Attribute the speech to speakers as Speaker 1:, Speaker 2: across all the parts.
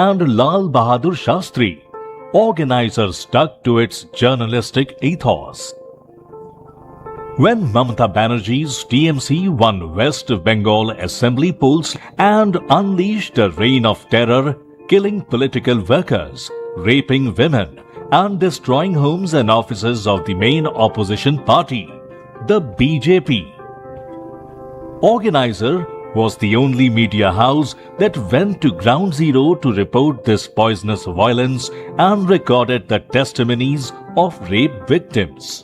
Speaker 1: and Lal Bahadur Shastri, Organiser stuck to its journalistic ethos. When Mamata Banerjee's TMC won West Bengal assembly polls and unleashed a reign of terror, killing political workers, raping women, and destroying homes and offices of the main opposition party, the BJP. Organiser was the only media house that went to ground zero to report this poisonous violence and recorded the testimonies of rape victims.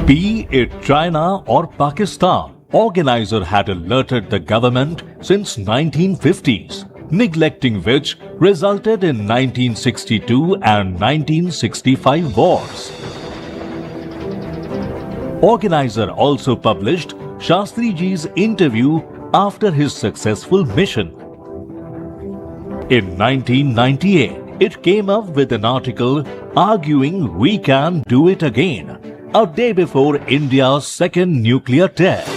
Speaker 1: Be it China or Pakistan, Organiser had alerted the government since 1950s, neglecting which resulted in 1962 and 1965 wars. Organiser also published Shastri Ji's interview after his successful mission. In 1998, it came up with an article arguing we can do it again, a day before India's second nuclear test.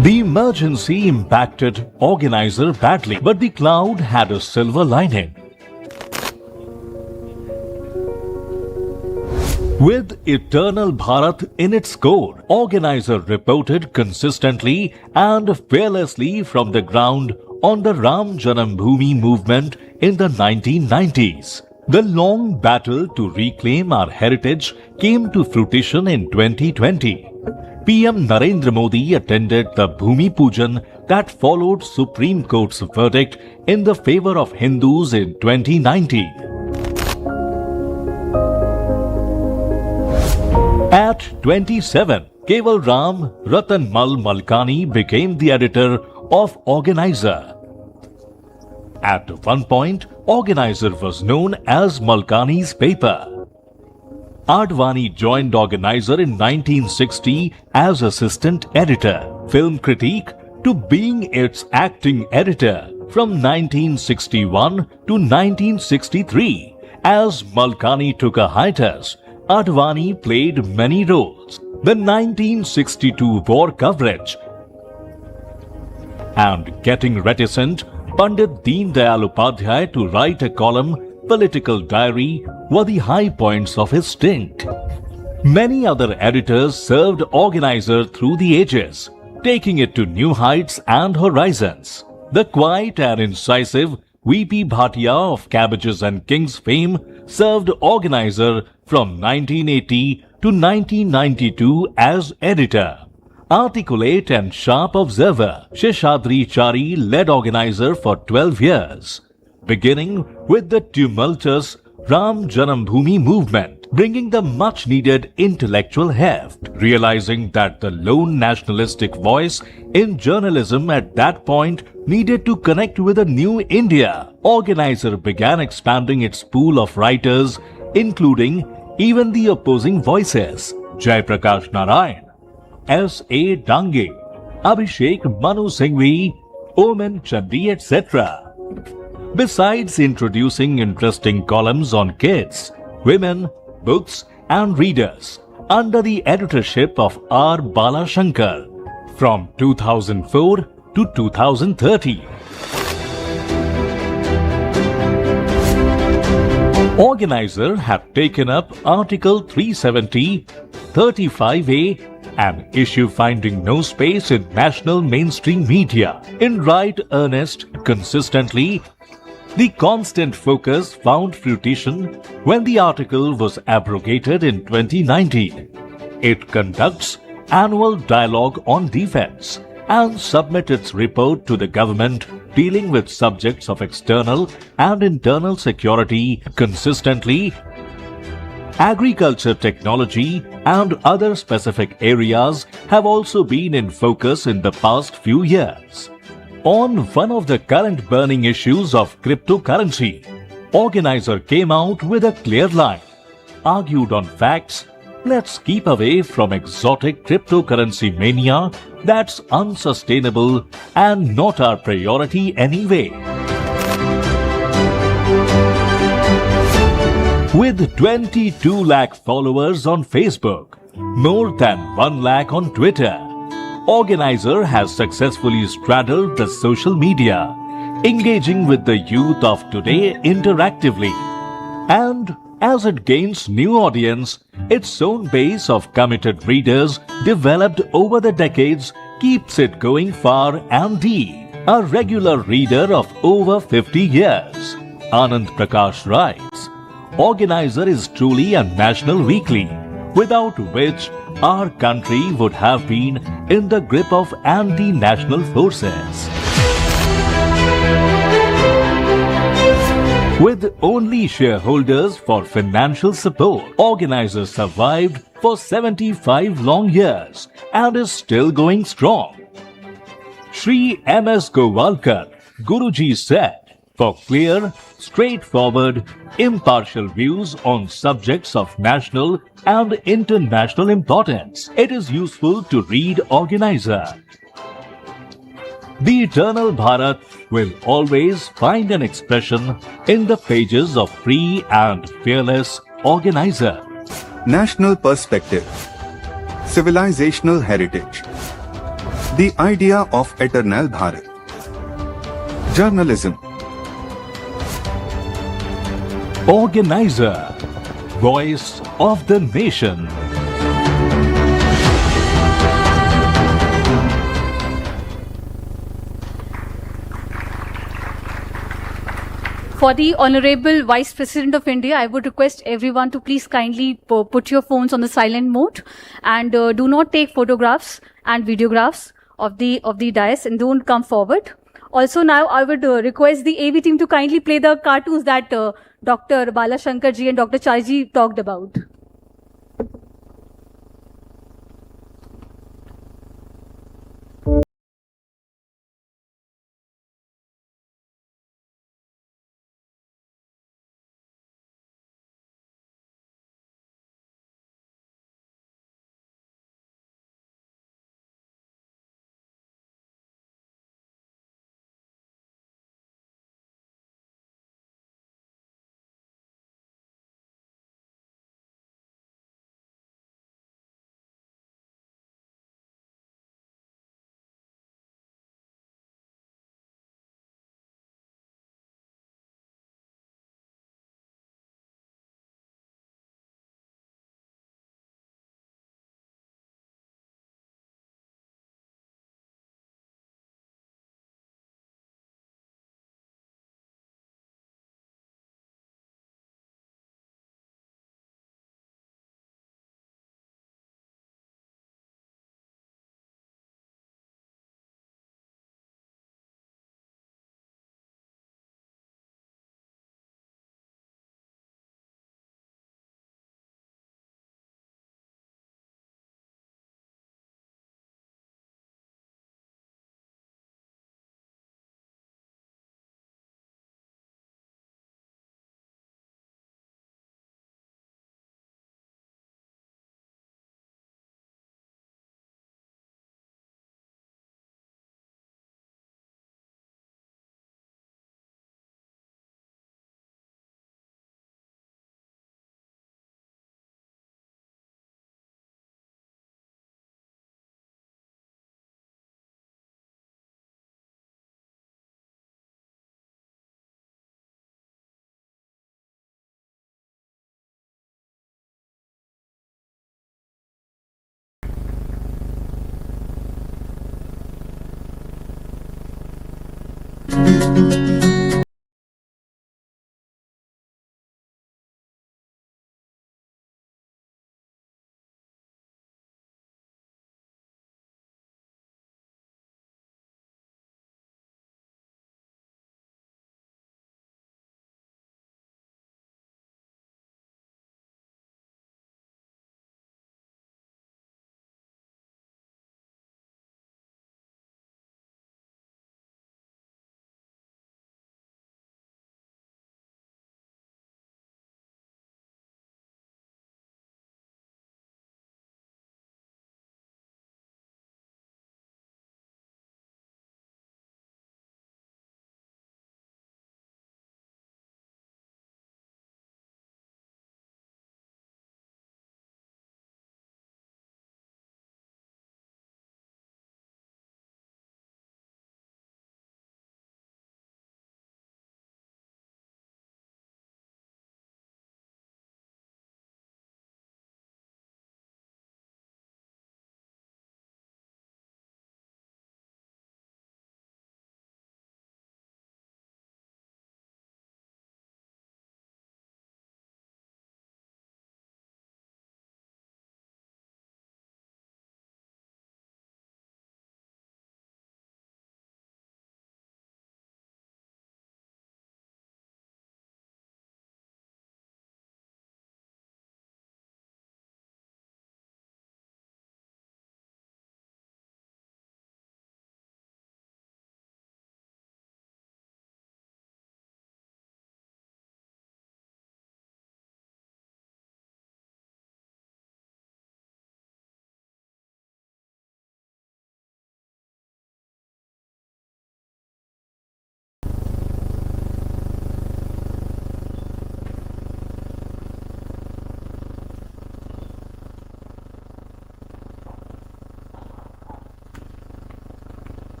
Speaker 1: The emergency impacted Organiser badly, but the cloud had a silver lining. With Eternal Bharat in its core, Organiser reported consistently and fearlessly from the ground on the Ram Janambhoomi movement in the 1990s. The long battle to reclaim our heritage came to fruition in 2020. PM Narendra Modi attended the Bhumi Pujan that followed Supreme Court's verdict in the favor of Hindus in 2019. At 27, Keval Ram Ratanmal Malkani became the editor of Organiser. At one point, Organiser was known as Malkani's paper. Advani joined Organiser in 1960 as assistant editor, film critique, to being its acting editor from 1961 to 1963. As Malkani took a hiatus, Advani played many roles. The 1962 war coverage and getting reticent Pandit Deen Dayal Upadhyay to write a column, Political Diary, were the high points of his stint. Many other editors served Organiser through the ages, taking it to new heights and horizons. The quiet and incisive V.P. Bhatia of Cabbages and Kings fame served Organiser from 1980 to 1992 as editor. Articulate and sharp observer, Sheshadri Chari led Organiser for 12 years, beginning with the tumultuous Ram Janambhoomi movement, bringing the much-needed intellectual heft, realizing that the lone nationalistic voice in journalism at that point needed to connect with a new India. Organiser began expanding its pool of writers, including even the opposing voices, Jai Prakash Narayan, S.A. Dange, Abhishek Manu Singhvi, Oman Chandi, etc. Besides introducing interesting columns on kids, women, books and readers under the editorship of R. Balashankar from 2004 to 2030. Organiser had taken up Article 370, 35A and issue finding no space in national mainstream media. In right earnest, consistently, the constant focus found fruition when the article was abrogated in 2019. It conducts annual dialogue on defense and submits its report to the government dealing with subjects of external and internal security consistently. Agriculture, technology, and other specific areas have also been in focus in the past few years. On one of the current burning issues of cryptocurrency, Organiser came out with a clear line, argued on facts. Let's keep away from exotic cryptocurrency mania that's unsustainable and not our priority anyway. With 22 lakh followers on Facebook, more than 1 lakh on Twitter. Organiser has successfully straddled the social media, engaging with the youth of today interactively. And as it gains new audience, its own base of committed readers developed over the decades keeps it going far and deep. A regular reader of over 50 years, Anand Prakash writes, Organiser is truly a national weekly, without which our country would have been in the grip of anti-national forces. With only shareholders for financial support, Organiser survived for 75 long years and is still going strong. Shri M.S. Gowalkar, Guruji said, for clear, straightforward, impartial views on subjects of national and international importance, it is useful to read Organiser. The eternal Bharat will always find an expression in the pages of free and fearless Organiser.
Speaker 2: National perspective, civilizational heritage, the idea of eternal Bharat, journalism.
Speaker 1: Organiser, voice of the nation.
Speaker 3: For the Honorable Vice President of India, I would request everyone to please kindly put your phones on the silent mode and do not take photographs and videographs of the dais and don't come forward. Also now I would request the AV team to kindly play the cartoons that Dr. Balashankar ji and Dr. Charji talked about.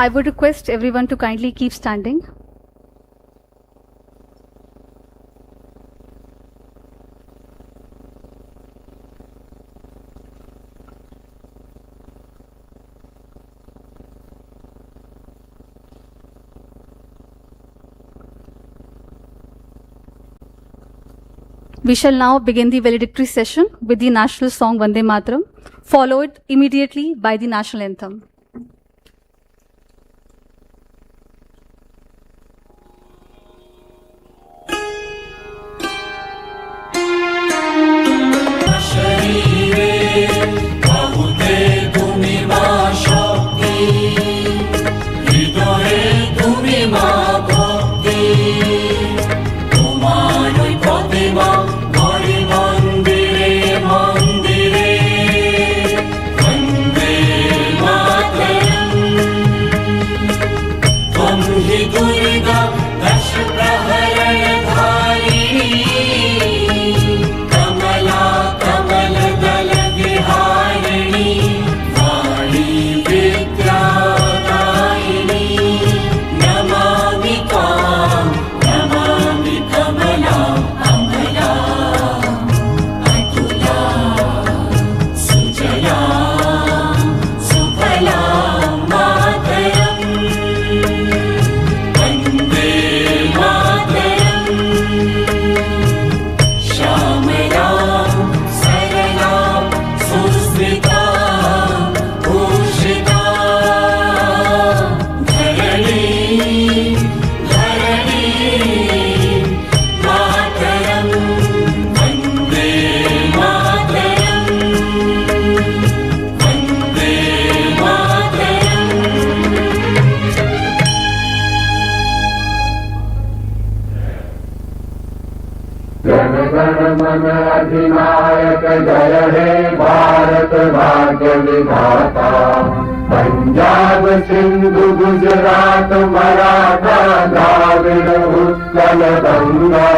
Speaker 3: I would request everyone to kindly keep standing. We shall now begin the valedictory session with the national song Vande Mataram, followed immediately by the national anthem.
Speaker 4: अधिनायक जय हे भारत भाग्य विधाता। पंजाब सिंधु गुजरात मराठा द्राविड़ उत्कल गंगा,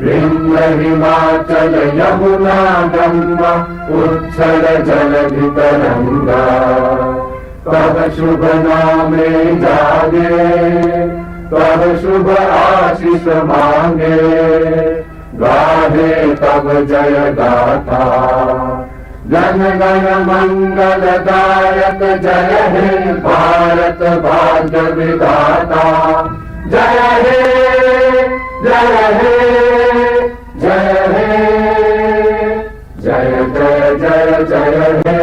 Speaker 4: विंध्य हिमाचल यमुना गंगा उच्छल जलधि तरंगा। तब शुभ नामे जागे, तब शुभ आशीष मांगे, गाहे तब जय गाथा। जन गण मंगल दायक जय हे भारत भाग्य विधाता। जय हे जय हे जय हे जय जय जय जय हे।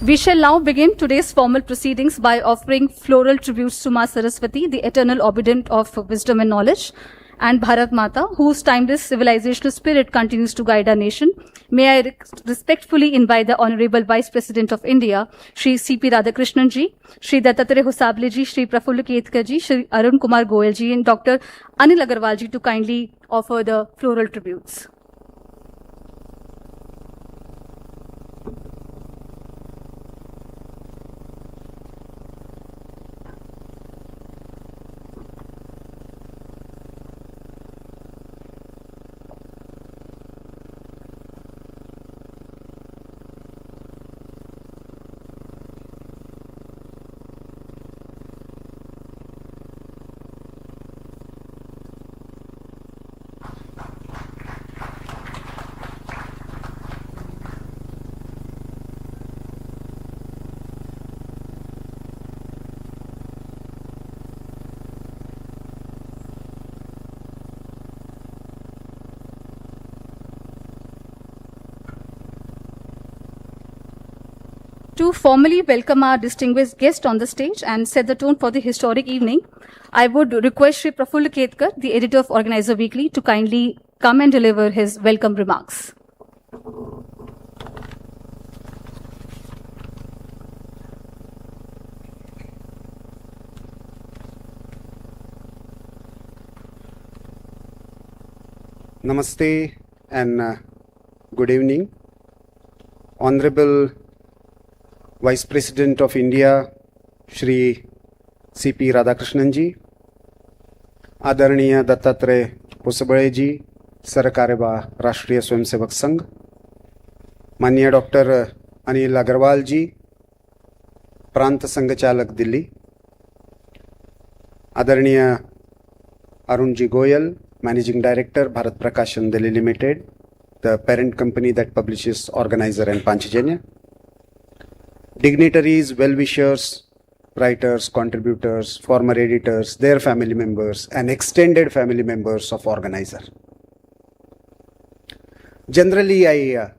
Speaker 3: We shall now begin today's formal proceedings by offering floral tributes to Ma Saraswati, the eternal obedient of wisdom and knowledge, and Bharat Mata, whose timeless civilizational spirit continues to guide our nation. May I respectfully invite the Honorable Vice President of India, Shri C.P. Radhakrishnan ji, Shri Dattatreya Hosabale ji, Shri Prafulla Ketkar ji, Shri Arun Kumar Goyal ji, and Dr. Anil Agarwal ji to kindly offer the floral tributes. To formally welcome our distinguished guest on the stage and set the tone for the historic evening, I would request Shri Prafulla Ketkar, the editor of Organiser Weekly, to kindly come and deliver his welcome remarks.
Speaker 5: Namaste and good evening. Honorable Vice President of India, Shri C.P. Radhakrishnan ji, Adarniya Dattatreya Hosabale ji, सरकार्यवा राष्ट्रीय स्वयंसेवक संघ, माननीय doctor Anil Agarwal जी, प्रांत संघ चालक दिल्ली, आदरणीय Arun ji Goyal, Managing Director, Bharat Prakashan Delhi Limited, the parent company that publishes Organiser and Panchajanya. Dignitaries, well-wishers, writers, contributors, former editors, their family members, and extended family members of Organiser. Generally, I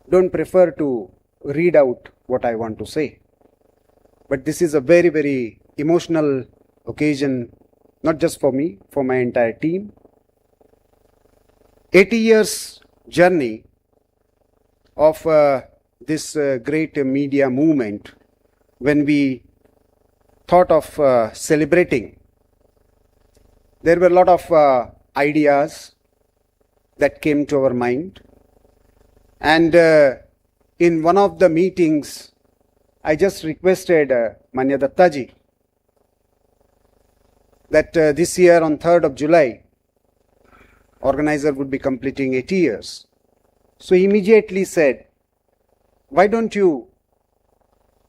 Speaker 5: don't prefer to read out what I want to say, but this is a very, very emotional occasion, not just for me, for my entire team. 80 years journey of this great media movement. When we thought of celebrating, there were a lot of ideas that came to our mind. And in one of the meetings, I just requested Manya Dattaji that this year on 3rd of July, Organiser would be completing 80 years. So he immediately said, why don't you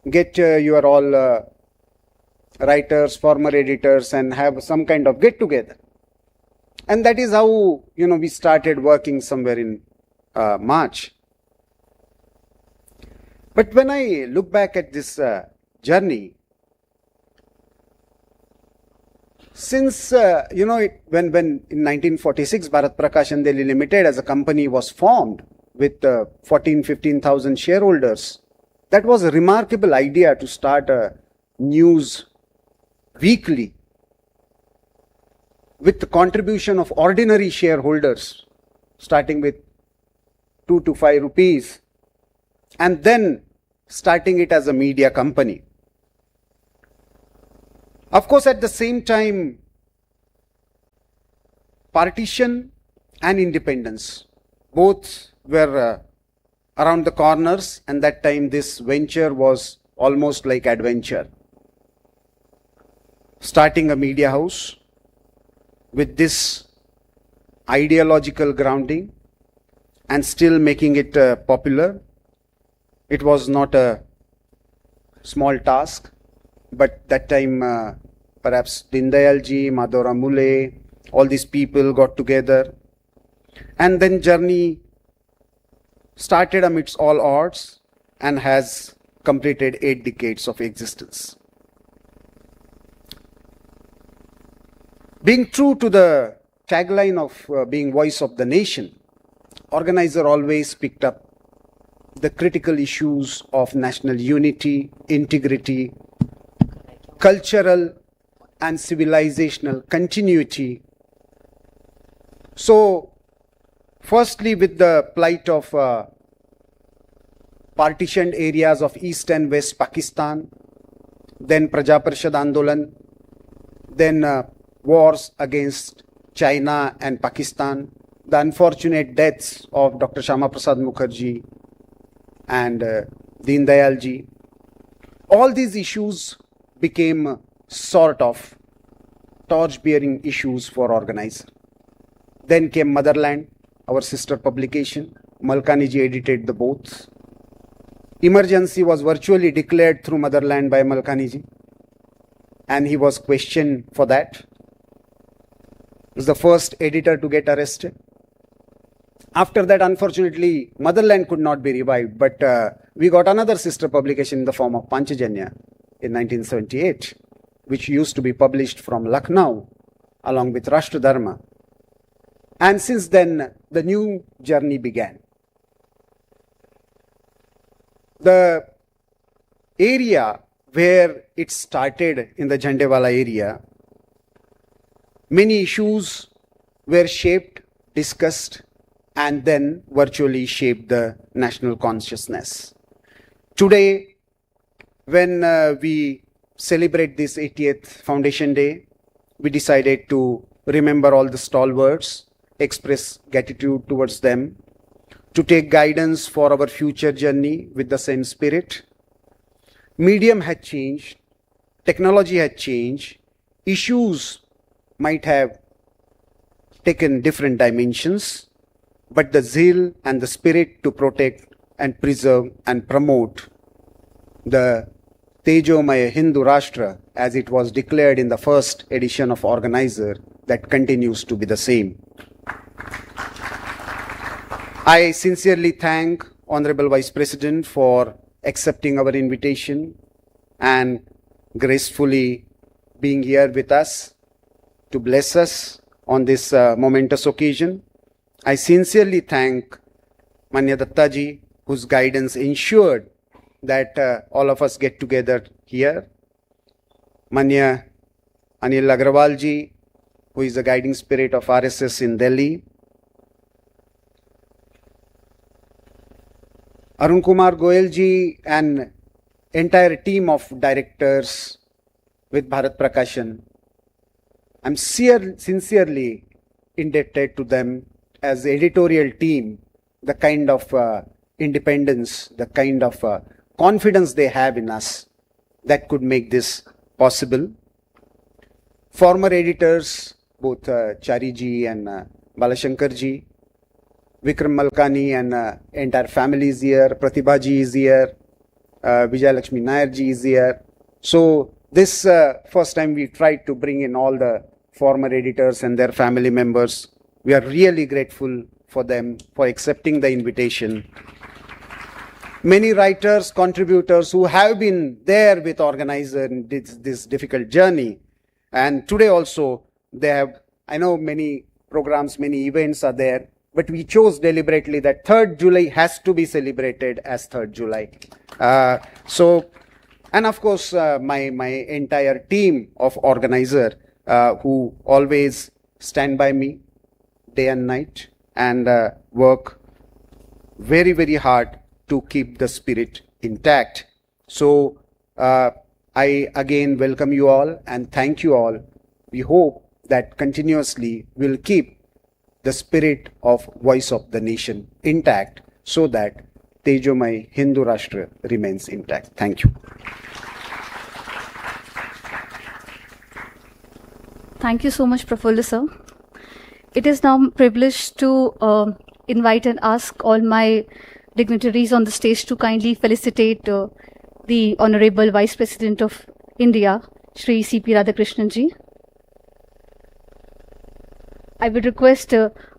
Speaker 5: get your all writers, former editors, and have some kind of get together? And that is how, we started working somewhere in March. But when I look back at this journey, since, when in 1946, Bharat Prakashan Delhi Limited as a company was formed with 15,000 shareholders, that was a remarkable idea to start a news weekly with the contribution of ordinary shareholders, starting with 2 to 5 rupees, and then starting it as a media company. Of course, at the same time, partition and independence, both were around the corners, and that time this venture was almost like adventure. Starting a media house with this ideological grounding and still making it popular, it was not a small task. But that time, perhaps Dindayal ji, Madhura Mule, all these people got together. And then journey started amidst all odds and has completed 8 decades of existence. Being true to the tagline of being voice of the nation, Organiser always picked up the critical issues of national unity, integrity, cultural and civilizational continuity. So, firstly, with the plight of partitioned areas of East and West Pakistan, then Praja Parishad Andolan, then wars against China and Pakistan, the unfortunate deaths of Dr. Shama Prasad Mukherjee and Deen Dayal ji. All these issues became sort of torch-bearing issues for Organiser. Then came Motherland, our sister publication. Malkani ji edited the both. Emergency was virtually declared through Motherland by Malkani ji, and he was questioned for that. He was the first editor to get arrested. After that, unfortunately, Motherland could not be revived, but we got another sister publication in the form of Panchajanya in 1978, which used to be published from Lucknow along with Rashtra Dharma. And since then, the new journey began. The area where it started in the Jhandewala area, many issues were shaped, discussed, and then virtually shaped the national consciousness. Today, when we celebrate this 80th Foundation Day, we decided to remember all the stalwarts, express gratitude towards them, to take guidance for our future journey with the same spirit. Medium had changed, technology had changed, issues might have taken different dimensions, but the zeal and the spirit to protect and preserve and promote the Tejomaya Hindu Rashtra, as it was declared in the first edition of Organiser, that continues to be the same. I sincerely thank Honorable Vice President for accepting our invitation and gracefully being here with us to bless us on this momentous occasion. I sincerely thank Manya Dattaji, whose guidance ensured that all of us get together here. Manya Anil Agrawalji, who is the guiding spirit of RSS in Delhi. Arun Kumar Goyalji and entire team of directors with Bharat Prakashan. I'm sincerely indebted to them as the editorial team, the kind of independence, the kind of confidence they have in us that could make this possible. Former editors, both Chariji and Balashankarji, Vikram Malkani and entire family is here, Pratibhaji is here, Vijay Lakshmi Nairji is here. So this first time we tried to bring in all the former editors and their family members. We are really grateful for them for accepting the invitation. Many writers, contributors who have been there with Organiser in this difficult journey. And today also, they have, I know many programs, many events are there, but we chose deliberately that 3rd July has to be celebrated as 3rd July. And of course, my entire team of Organiser who always stand by me day and night and work very, very hard to keep the spirit intact. So I again welcome you all and thank you all. We hope that continuously we'll keep the spirit of voice of the nation intact so that Tejomaya Hindu Rashtra remains intact. Thank you.
Speaker 3: Thank you so much, Prafulla sir. It is now privileged to invite and ask all my dignitaries on the stage to kindly felicitate the Honorable Vice President of India, Shri C.P. Radhakrishnan ji. I would request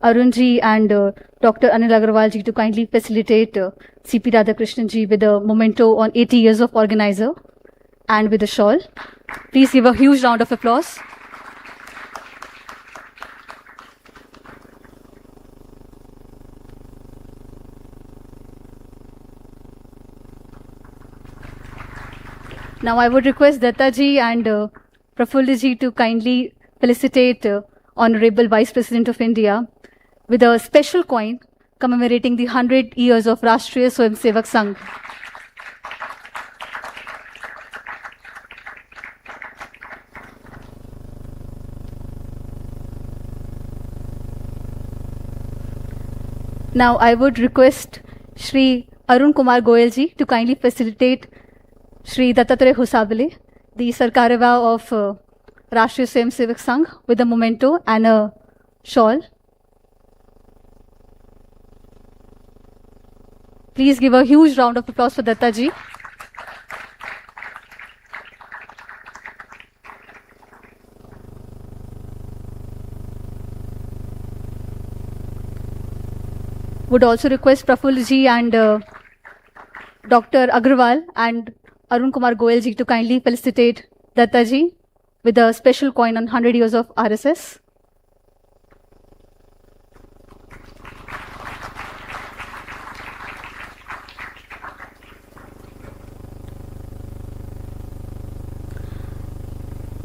Speaker 3: Arun ji and Dr. Anil Agrawal ji to kindly facilitate C.P. Radhakrishnan ji with a memento on 80 years of Organiser and with a shawl. Please give a huge round of applause. Now I would request Datta ji and Prafulla ji to kindly felicitate Honorable Vice President of India with a special coin commemorating the 100 years of Rashtriya Swayamsevak Sangh. Now I would request Shri Arun Kumar Goyal ji to kindly facilitate Shri Dattatreya Hosabale, the Sarkarava of Rashtriya Swayamsevak Sangh, with a memento and a shawl. Please give a huge round of applause for Datta ji. Would also request Prafulla ji and Dr. Agrawal and Arun Kumar Goyal ji to kindly felicitate Datta ji with a special coin on 100 years of RSS.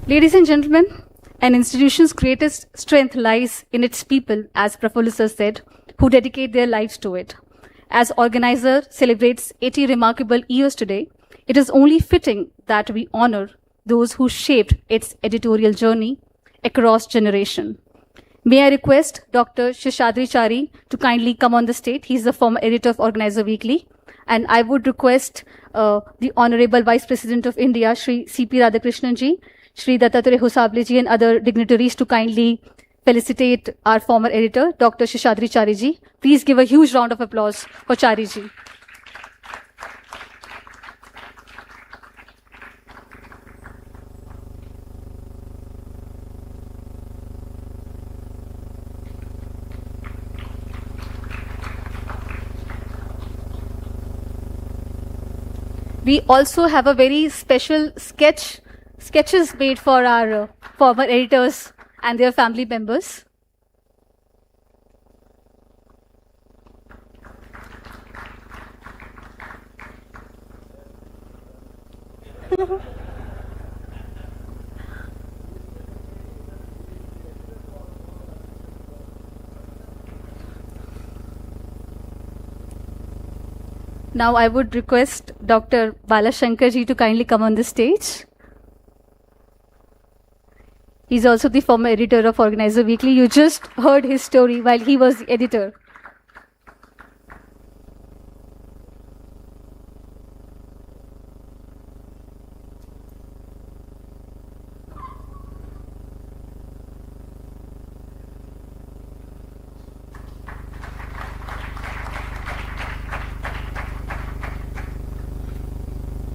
Speaker 3: Ladies and gentlemen, an institution's greatest strength lies in its people, as Prafulla sir said, who dedicate their lives to it. As Organiser celebrates 80 remarkable years today, it is only fitting that we honor those who shaped its editorial journey across generation. May I request Dr. Shishadri Chari to kindly come on the stage. He's the former editor of Organiser Weekly. And I would request the Honorable Vice President of India, Shri C.P. Radhakrishnan ji, Shri Dattatreya Hosabale ji and other dignitaries to kindly felicitate our former editor, Dr. Shishadri Chariji. Please give a huge round of applause for Chariji. We also have a very special sketches made for our former editors and their family members. Now I would request Dr. Balashankarji to kindly come on the stage. He's also the former editor of Organiser Weekly. You just heard his story while he was the editor.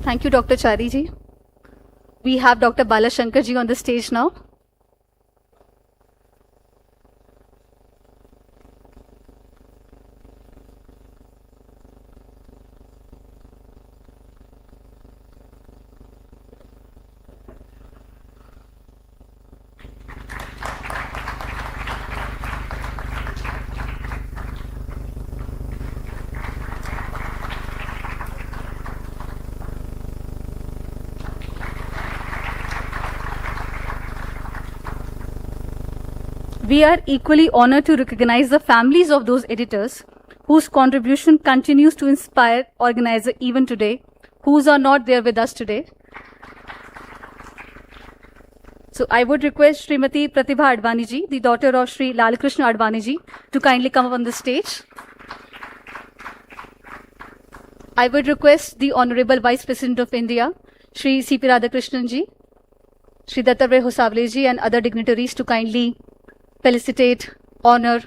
Speaker 3: Thank you, Dr. Chariji. We have Dr. Balashankarji on the stage now. We are equally honored to recognize the families of those editors whose contribution continues to inspire Organiser even today, whose are not there with us today. So I would request Srimati Pratibha Advani ji, the daughter of Shri Radhakrishnan Advani ji, to kindly come up on the stage. I would request the Honorable Vice President of India, Shri C.P. Radhakrishnan ji, Shri Dattatreya Hosabale ji and other dignitaries to kindly felicitate, honor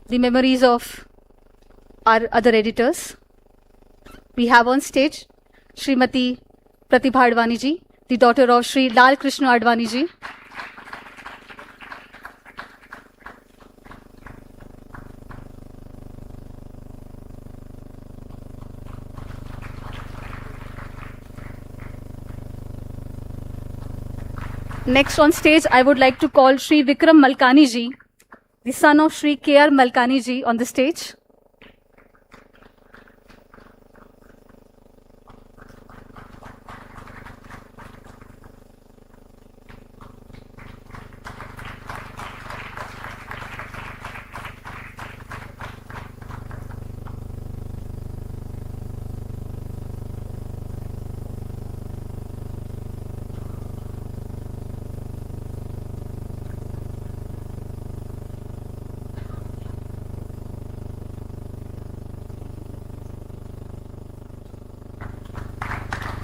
Speaker 3: the memories of our other editors. We have on stage Srimati Pratibha Advani ji, the daughter of Shri Radhakrishnan Advani ji. Next on stage, I would like to call Shri Vikram Malkani ji, the son of Shri K.R. Malkani ji, on the stage.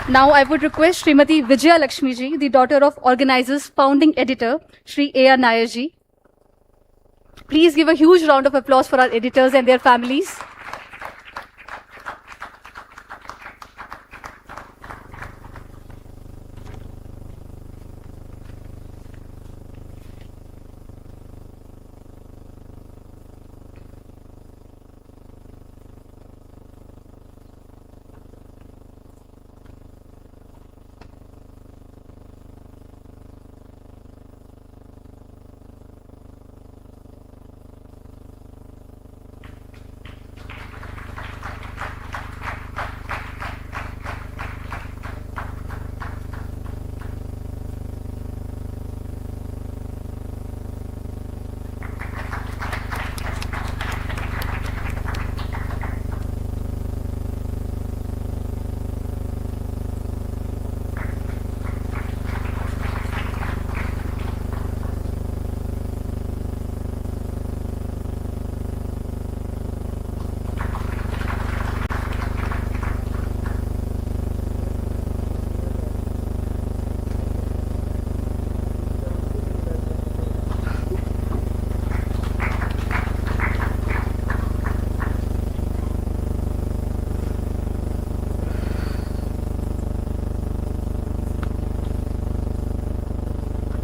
Speaker 3: Now I would request Srimati Vijaya Lakshmi ji, the daughter of Organiser's founding editor, Shri A.R. Nair ji. Please give a huge round of applause for our editors and their families.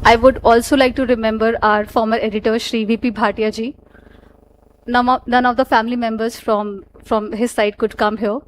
Speaker 3: I would also like to remember our former editor, Shri V.P. Bhatia ji. None of the family members from his side could come here.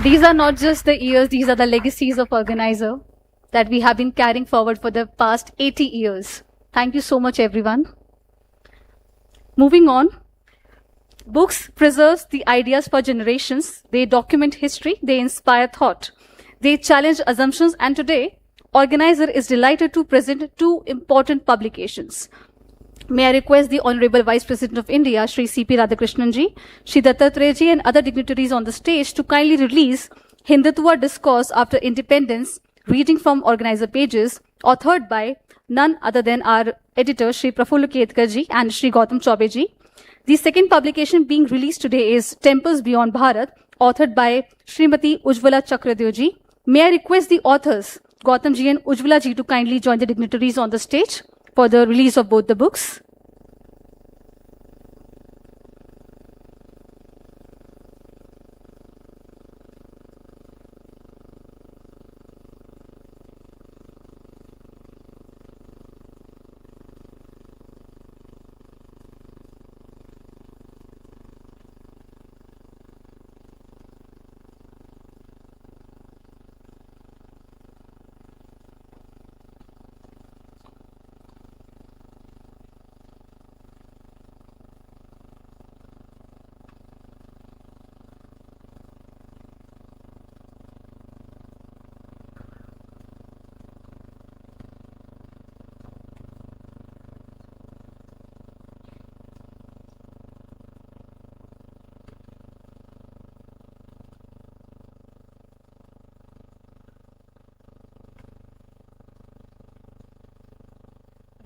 Speaker 3: These are not just the years, these are the legacies of Organiser that we have been carrying forward for the past 80 years. Thank you so much, everyone. Moving on, books preserve the ideas for generations. They document history, they inspire thought. They challenge assumptions, and today, Organiser is delighted to present two important publications. May I request the Honorable Vice President of India, Shri C.P. Radhakrishnan ji, Shri Dattatreya ji and other dignitaries on the stage to kindly release Hindutva Discourse After Independence, reading from Organiser pages, authored by none other than our editor, Shri Prafulla Ketkar ji and Shri Gautam Chaube ji. The second publication being released today is Temples Beyond Bharat, authored by Srimati Ujjwala Chakradeo ji. May I request the authors, Gautam ji and Ujjwala ji, to kindly join the dignitaries on the stage for the release of both the books.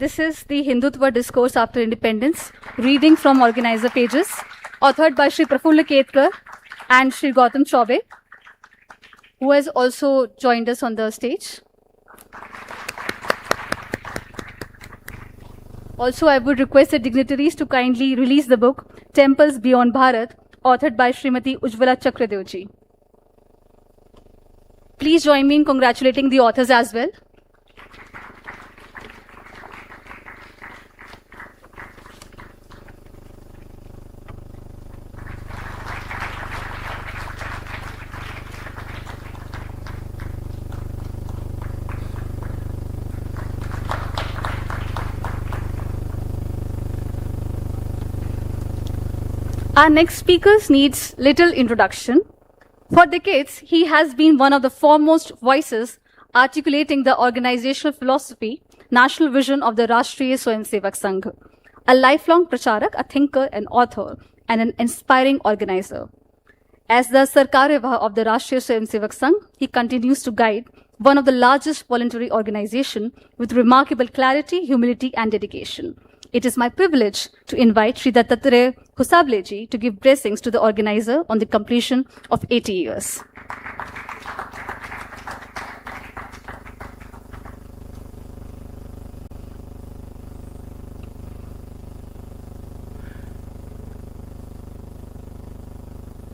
Speaker 3: This is the Hindutva Discourse After Independence, reading from Organiser pages, authored by Shri Prafulla Ketkar and Shri Gautam Chaube, who has also joined us on the stage. Also, I would request the dignitaries to kindly release the book, Temples Beyond Bharat, authored by Srimati Ujjwala Chakradeo ji. Please join me in congratulating the authors as well. Our next speaker needs little introduction. For decades, he has been one of the foremost voices articulating the organizational philosophy, national vision of the Rashtriya Swayamsevak Sangh. A lifelong pracharak, a thinker, an author, and an inspiring organizer. As the Sarkareva of the Rashtriya Swayamsevak Sangh, he continues to guide one of the largest voluntary organizations with remarkable clarity, humility, and dedication. It is my privilege to invite Shri Dattatreya Hosabale ji to give blessings to the Organiser on the completion of 80 years.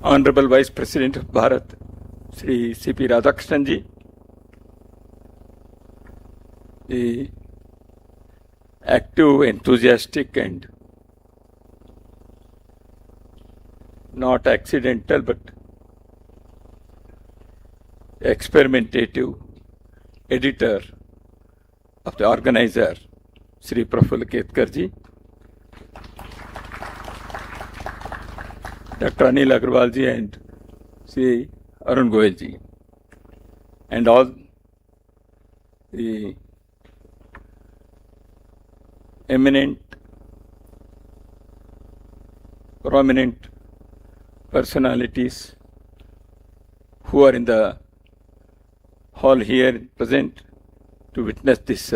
Speaker 6: Honorable Vice President of Bharat, Shri C.P. Radhakrishnan ji, the active, enthusiastic and not accidental but experimentative editor of the Organiser, Shri Prafulla Ketkar ji, Dr. Anil Agarwal ji and Shri Arun Goyal ji, and all the eminent, prominent personalities who are in the hall here present to witness this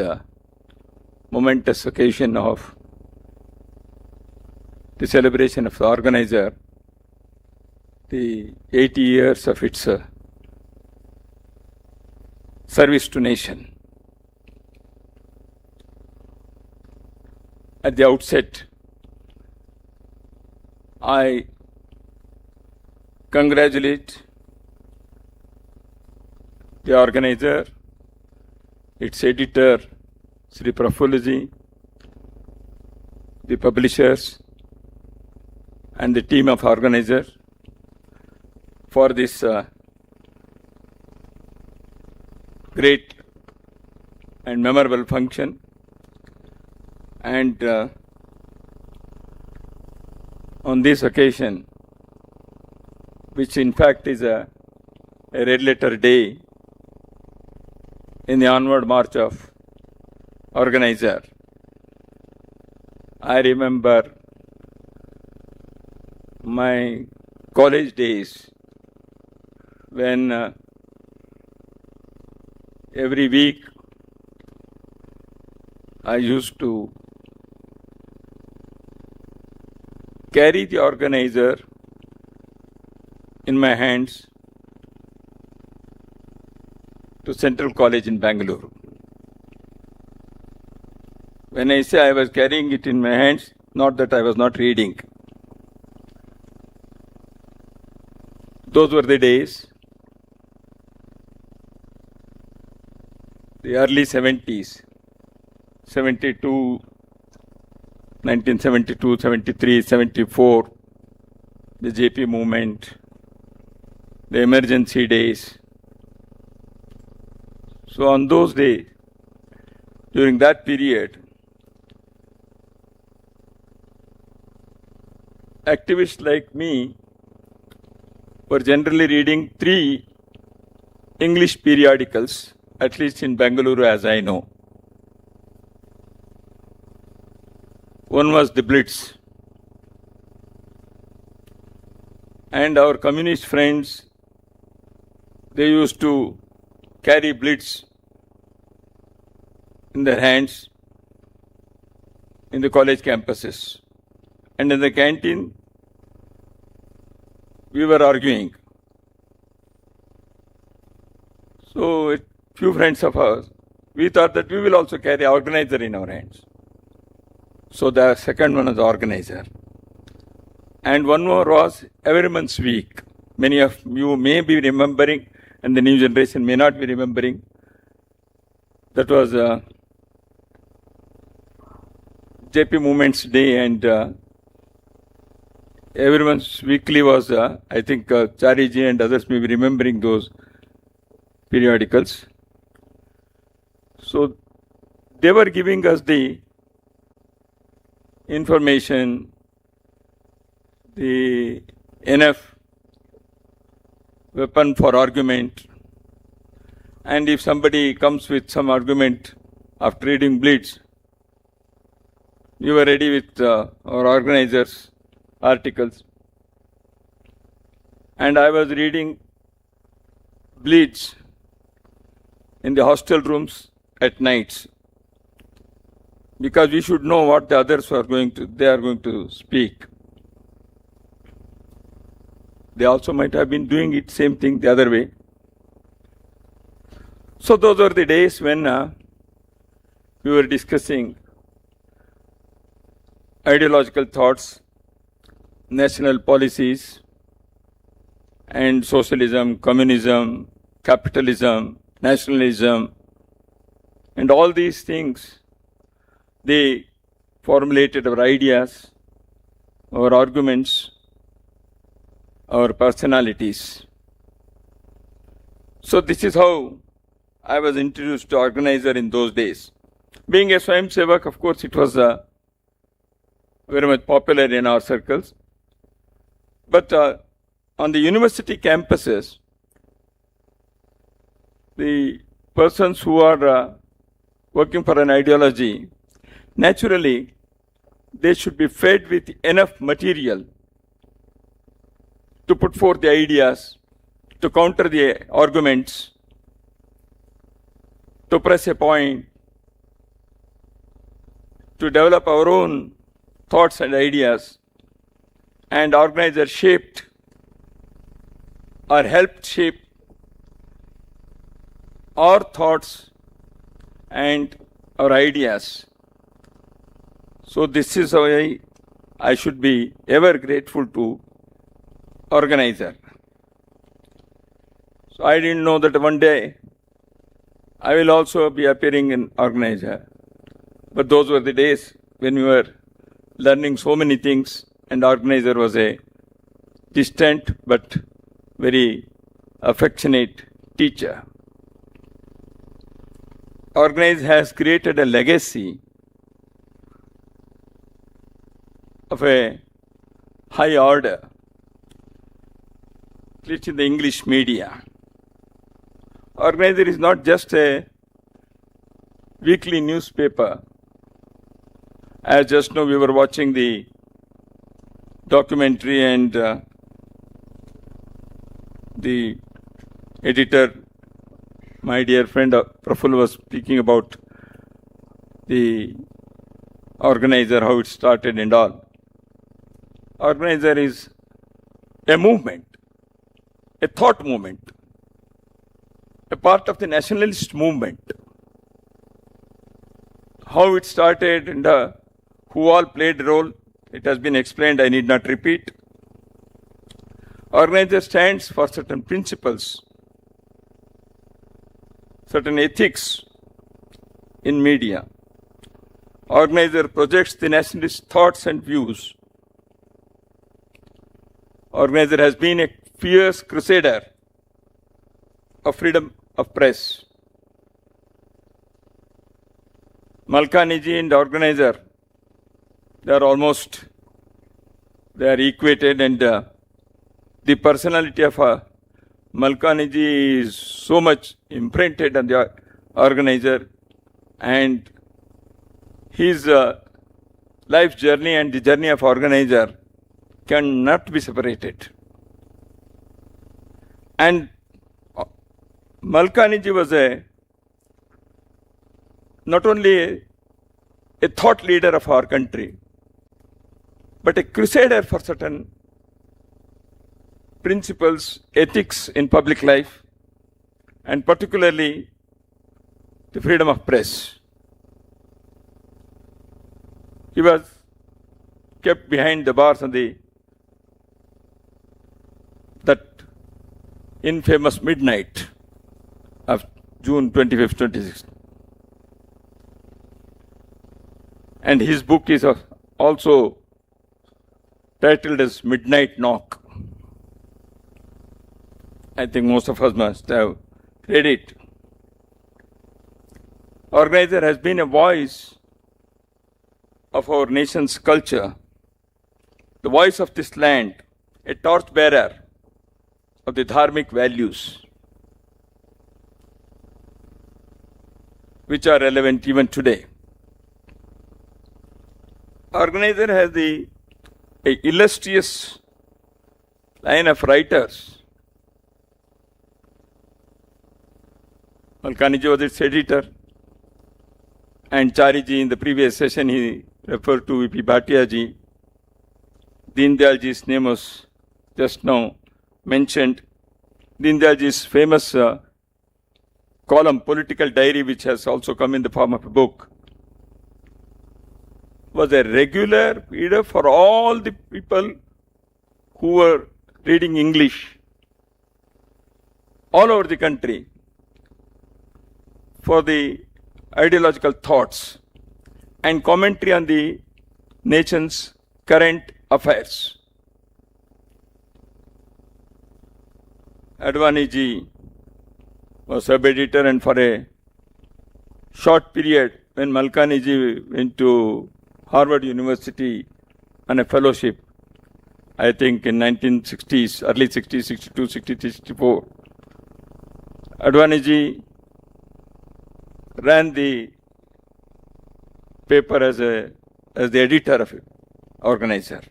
Speaker 6: momentous occasion of the celebration of the Organiser, the 80 years of its service to nation. At the outset, I congratulate the Organiser, its editor, Shri Prafullaji, the publishers, and the team of Organiser for this great and memorable function. And on this occasion, which in fact is a red letter day in the onward march of Organiser, I remember my college days when every week I used to carry the Organiser in my hands to Central College in Bangalore. When I say I was carrying it in my hands, not that I was not reading. Those were the days, the early 70s, 72, 1972, 73, 74, the JP movement, the emergency days. So on those days, during that period, activists like me were generally reading 3 English periodicals, at least in Bangalore as I know. One was the Blitz. And our communist friends, they used to carry Blitz in their hands in the college campuses. And in the canteen, we were arguing. So a few friends of ours, we thought that we will also carry Organiser in our hands. So the second one was Organiser. And one more was Everyone's Week. Many of you may be remembering, and the new generation may not be remembering. That was JP Movement's Day, and Everyone's Weekly was, I think, Chariji and others may be remembering those periodicals. So they were giving us the information, the enough weapon for argument, and if somebody comes with some argument after reading Blitz, you were ready with our Organiser's articles. And I was reading Blitz in the hostel rooms at nights, because we should know what the others are going to speak. They also might have been doing it same thing the other way. So those were the days when we were discussing ideological thoughts, national policies, and socialism, communism, capitalism, nationalism, and all these things. They formulated our ideas, our arguments, our personalities. So this is how I was introduced to Organiser in those days. Being a Swayam Sevak, of course, it was very much popular in our circles. But on the university campuses, the persons who are working for an ideology, naturally, they should be fed with enough material to put forth the ideas, to counter the arguments, to press a point, to develop our own thoughts and ideas and Organiser shaped or helped shape our thoughts and our ideas. So this is why I should be ever grateful to Organiser. So I didn't know that one day I will also be appearing in Organiser. But those were the days when we were learning so many things, and Organiser was a distant but very affectionate teacher. Organiser has created a legacy of a high order, at least in the English media. Organiser is not just a weekly newspaper. As just now we were watching the documentary, and the editor, my dear friend Praful, was speaking about the Organiser, how it started and all. Organiser is a movement, a thought movement, a part of the nationalist movement. How it started and who all played a role, it has been explained, I need not repeat. Organiser stands for certain principles, certain ethics in media. Organiser projects the nationalist thoughts and views. Organiser has been a fierce crusader of freedom of press. Malkaniji and Organiser, they are equated, and the personality of Malkaniji is so much imprinted on the Organiser, and his life journey and the journey of Organiser cannot be separated. And Malkaniji was not only a thought leader of our country, but a crusader for certain principles, ethics in public life, and particularly the freedom of press. He was kept behind the bars on that infamous midnight of June 25th, 26th. And his book is also titled as Midnight Knock. I think most of us must have read it. Organiser has been a voice of our nation's culture, the voice of this land, a torchbearer of the dharmic values which are relevant even today. Organiser has a illustrious line of writers. Malkaniji was its editor, and Chariji in the previous session he referred to V.P. Bhatiaji. Deen Dayalji's name was just now mentioned. Deen Dayalji's famous column, Political Diary, which has also come in the form of a book, was a regular reader for all the people who were reading English all over the country for the ideological thoughts and commentary on the nation's current affairs. Advaniji was sub-editor, and for a short period when Malkaniji went to Harvard University on a fellowship, I think in 1960s, early 60s, 62, 63, 64, Advaniji ran the paper as the editor of it, Organiser.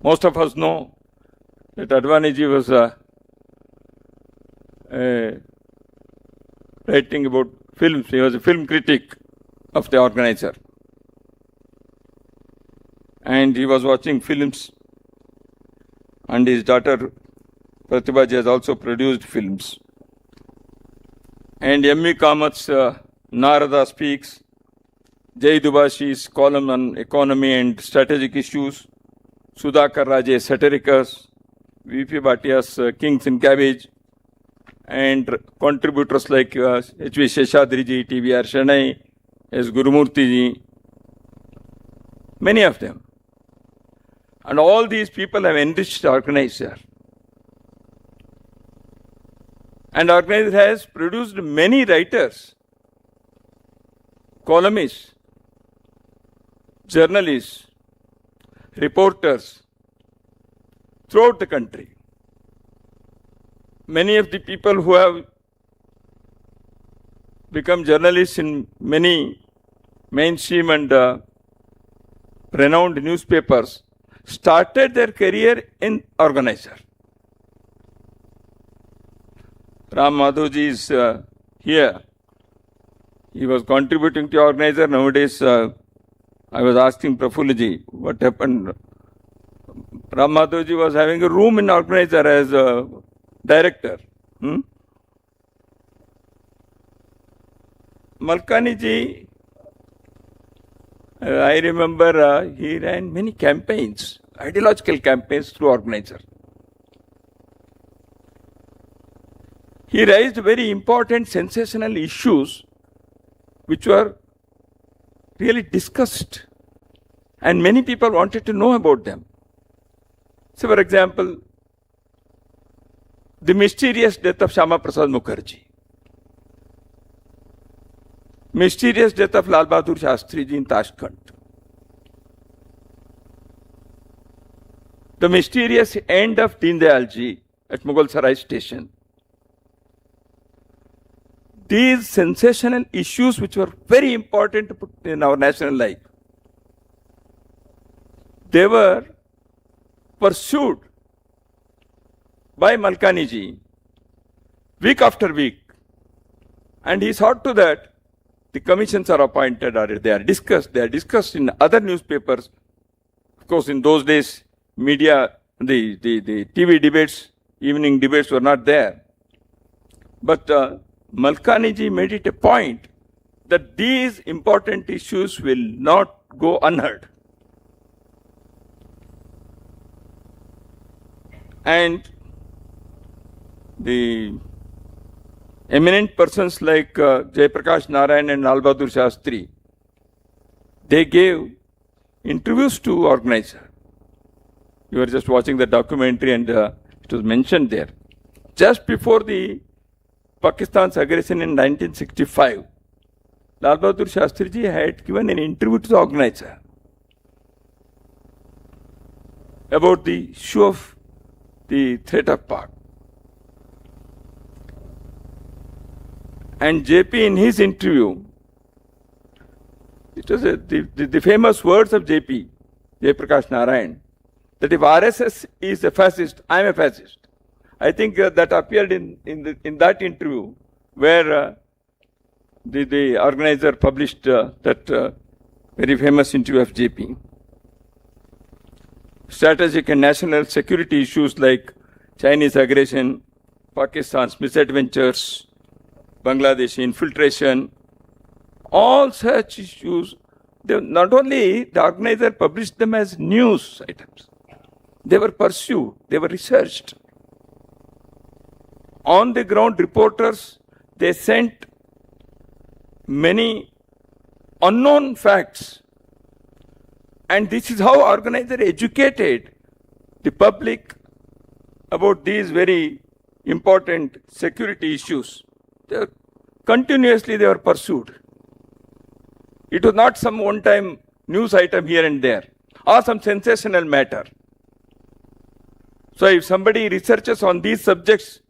Speaker 6: Most of us know that Advaniji was writing about films. He was a film critic of the Organiser. and he was watching films, and his daughter Pratibha ji has also produced films. And M.E. Kamat's Narada Speaks, Jay Dubashi's column on economy and strategic issues, Sudhakar Raje's Satiricus, V.P. Bhatia's Kings in Cabbage, and contributors like H.V. Sheshadri ji, T.V.R. Shanai, S. Gurumurti ji, many of them. And all these people have enriched Organiser. And Organiser has produced many writers, columnists, journalists, reporters throughout the country. Many of the people who have become journalists in many mainstream and renowned newspapers started their career in Organiser. Ram Madhavji is here. He was contributing to Organiser. Nowadays, I was asking Prafullaji what happened. Ram Madhavji was having a room in Organiser as a director. Malkani ji, I remember he ran many campaigns, ideological campaigns through Organiser. He raised very important sensational issues which were really discussed, and many people wanted to know about them. So, for example, the mysterious death of Shyama Prasad Mukherjee, mysterious death of Lal Bahadur Shastri ji in Tashkent, the mysterious end of Deen Dayal ji at Mughal Sarai station. These sensational issues which were very important in our national life, they were pursued by Malkani ji week after week, and he saw to that the commissions are appointed or they are discussed in other newspapers. Of course, in those days, media, the TV debates, evening debates were not there. But Malkani ji made it a point that these important issues will not go unheard. And the eminent persons like Jayaprakash Narayan and Lal Bahadur Shastri, they gave interviews to Organiser. You were just watching the documentary and it was mentioned there. Just before the Pakistan's aggression in 1965, Lal Bahadur Shastri ji had given an interview to the Organiser about the issue of the threat of Pak. And JP, in his interview, it was the famous words of JP, Jayaprakash Narayan, that if RSS is a fascist, I am a fascist. I think that appeared in that interview where the Organiser published that very famous interview of JP. Strategic and national security issues like Chinese aggression, Pakistan's misadventures, Bangladesh infiltration, all such issues, not only the Organiser published them as news items, they were pursued, they were researched. On the ground reporters, they sent many unknown facts. And this is how Organiser educated the public about these very important security issues. Continuously they were pursued. It was not some one-time news item here and there, or some sensational matter. So if somebody researches on these subjects,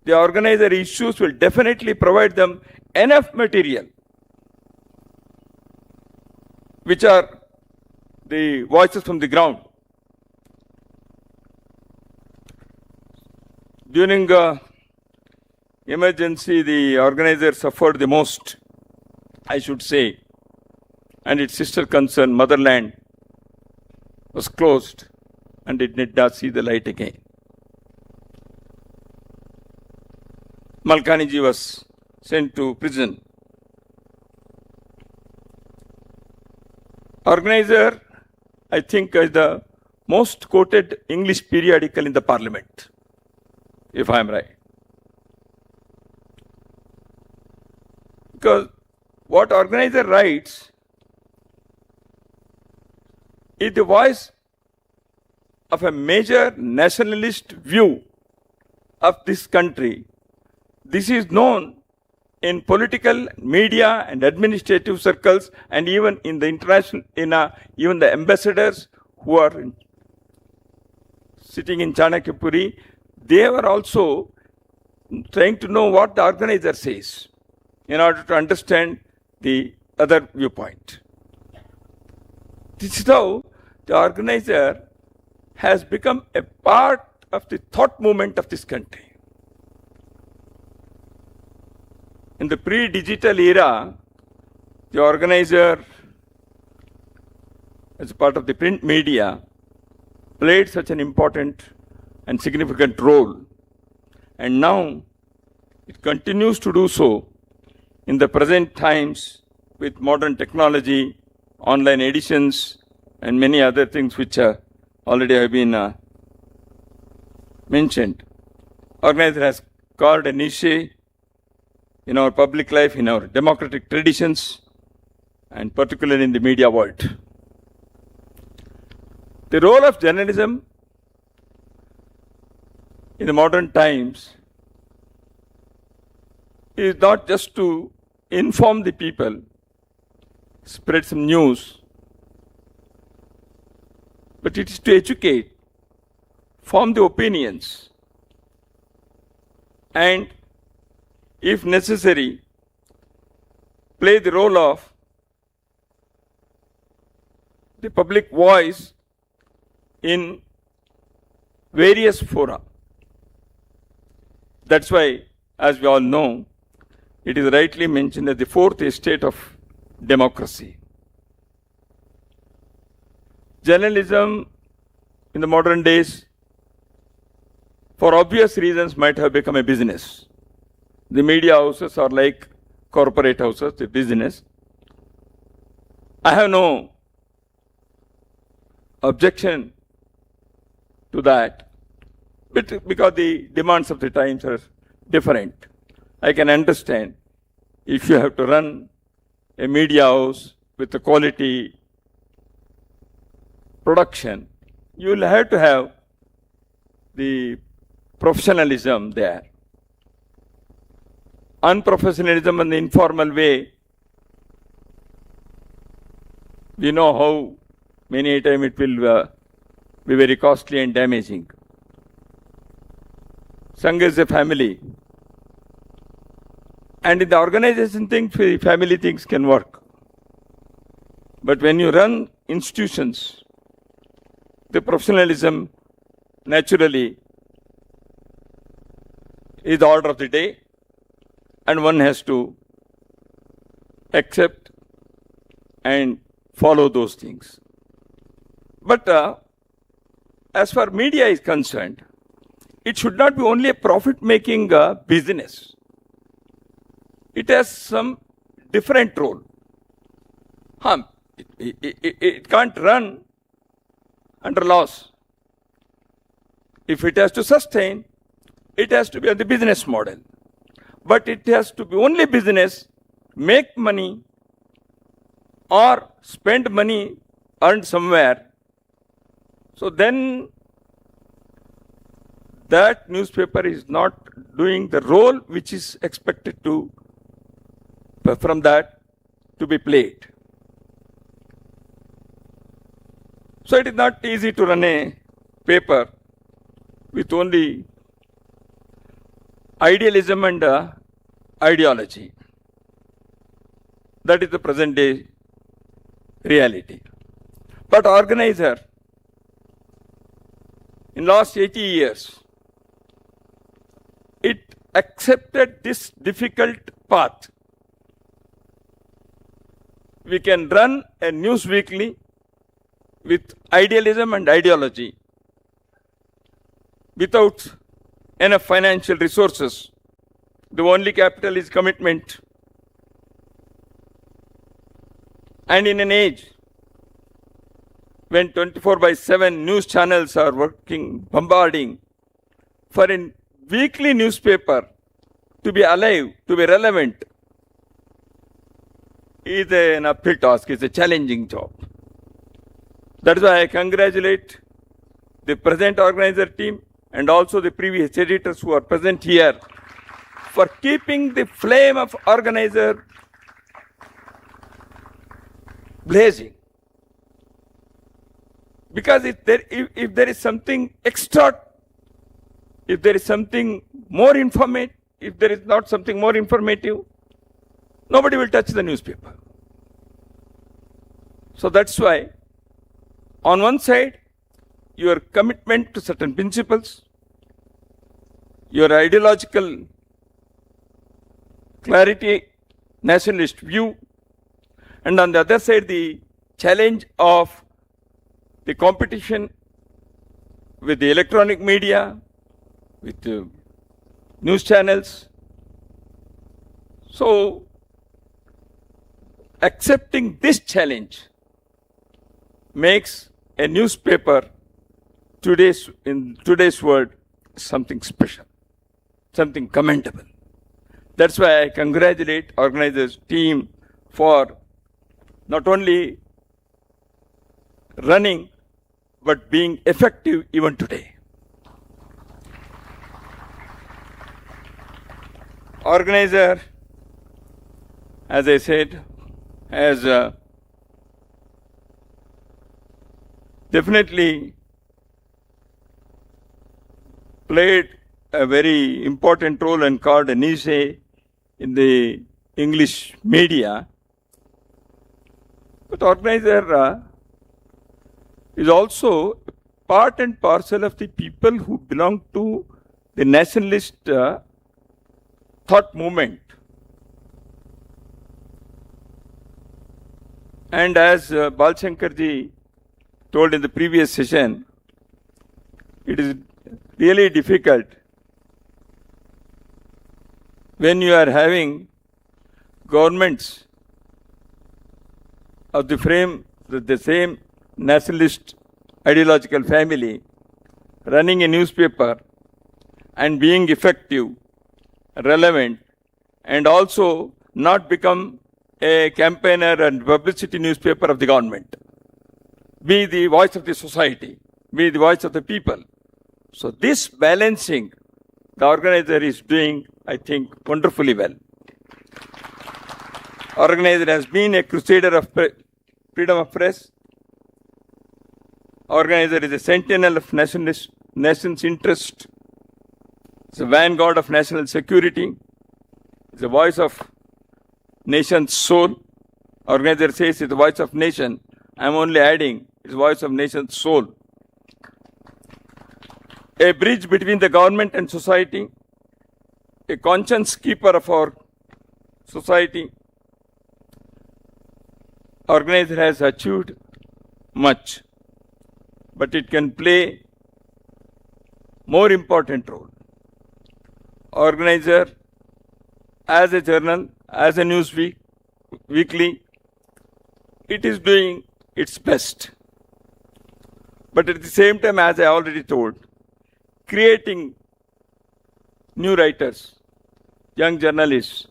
Speaker 6: the Organiser issues will definitely provide them enough material, which are the voices from the ground. During emergency, the Organiser suffered the most, I should say, and its sister concern, Motherland, was closed and it did not see the light again. Malkaniji was sent to prison. Organiser, I think, is the most quoted English periodical in the parliament, if I am right. Because what Organiser writes is the voice of a major nationalist view of this country. This is known in political, media and administrative circles, and even in the international, even the ambassadors who are sitting in Chanakyapuri, they were also trying to know what the Organiser says in order to understand the other viewpoint. This is how the Organiser has become a part of the thought movement of this country. In the pre-digital era, the Organiser, as a part of the print media, played such an important and significant role. And now it continues to do so in the present times with modern technology, online editions, and many other things which already have been mentioned. Organiser has carved a niche in our public life, in our democratic traditions, and particularly in the media world. The role of journalism in the modern times is not just to inform the people, spread some news, but it is to educate, form the opinions, and, if necessary, play the role of the public voice in various fora. That's why, as we all know, it is rightly mentioned as the fourth estate of democracy. Journalism in the modern days, for obvious reasons, might have become a business. The media houses are like corporate houses, the business. I have no objection to that, but because the demands of the times are different. I can understand if you have to run a media house with a quality production, you will have to have the professionalism there. Unprofessionalism in the informal way, we know how many a time it will be very costly and damaging. Sangha is a family. And in the organization thing, family things can work. But when you run institutions, the professionalism naturally is the order of the day, and one has to accept and follow those things. But as far as media is concerned, it should not be only a profit-making business. It has some different role. It can't run under loss. If it has to sustain, it has to be on the business model. But it has to be only business, make money or spend money earned somewhere. So then that newspaper is not doing the role which is expected to from that to be played. So it is not easy to run a paper with only idealism and ideology. That is the present day reality. But Organiser, in last 80 years, it accepted this difficult path. We can run a news weekly with idealism and ideology, without enough financial resources. The only capital is commitment. And in an age when 24/7 news channels are working, bombarding, for a weekly newspaper to be alive, to be relevant, is an uphill task, is a challenging job. That is why I congratulate the present organizer team and also the previous editors who are present here for keeping the flame of organizer blazing. Because if there is something extra, if there is something more informative, if there is not something more informative, nobody will touch the newspaper. So that's why, on one side, your commitment to certain principles, your ideological clarity, nationalist view, and on the other side, the challenge of the competition with the electronic media, with the news channels. So, accepting this challenge makes a newspaper in today's world something special, something commendable. That's why I congratulate organizers' team for not only running but being effective even today. Organizer, as I said, has definitely played a very important role and called a niche in the English media. But organizer is also part and parcel of the people who belong to the nationalist thought movement. And as Balshankarji told in the previous session, it is really difficult when you are having governments of the same nationalist ideological family running a newspaper and being effective, relevant, and also not become a campaigner and publicity newspaper of the government. Be the voice of the society, be the voice of the people. So this balancing, the organizer is doing, I think, wonderfully well. Organizer has been a crusader of freedom of press. Organizer is a sentinel of nation's interest. It's a vanguard of national security. It's the voice of nation's soul. Organizer says it's the voice of nation. I'm only adding it's the voice of nation's soul. A bridge between the government and society. A conscience keeper of our society. Organizer has achieved much, but it can play more important role. Organizer, as a journal, as a news weekly, it is doing its best. But at the same time, as I already told, creating new writers, young journalists,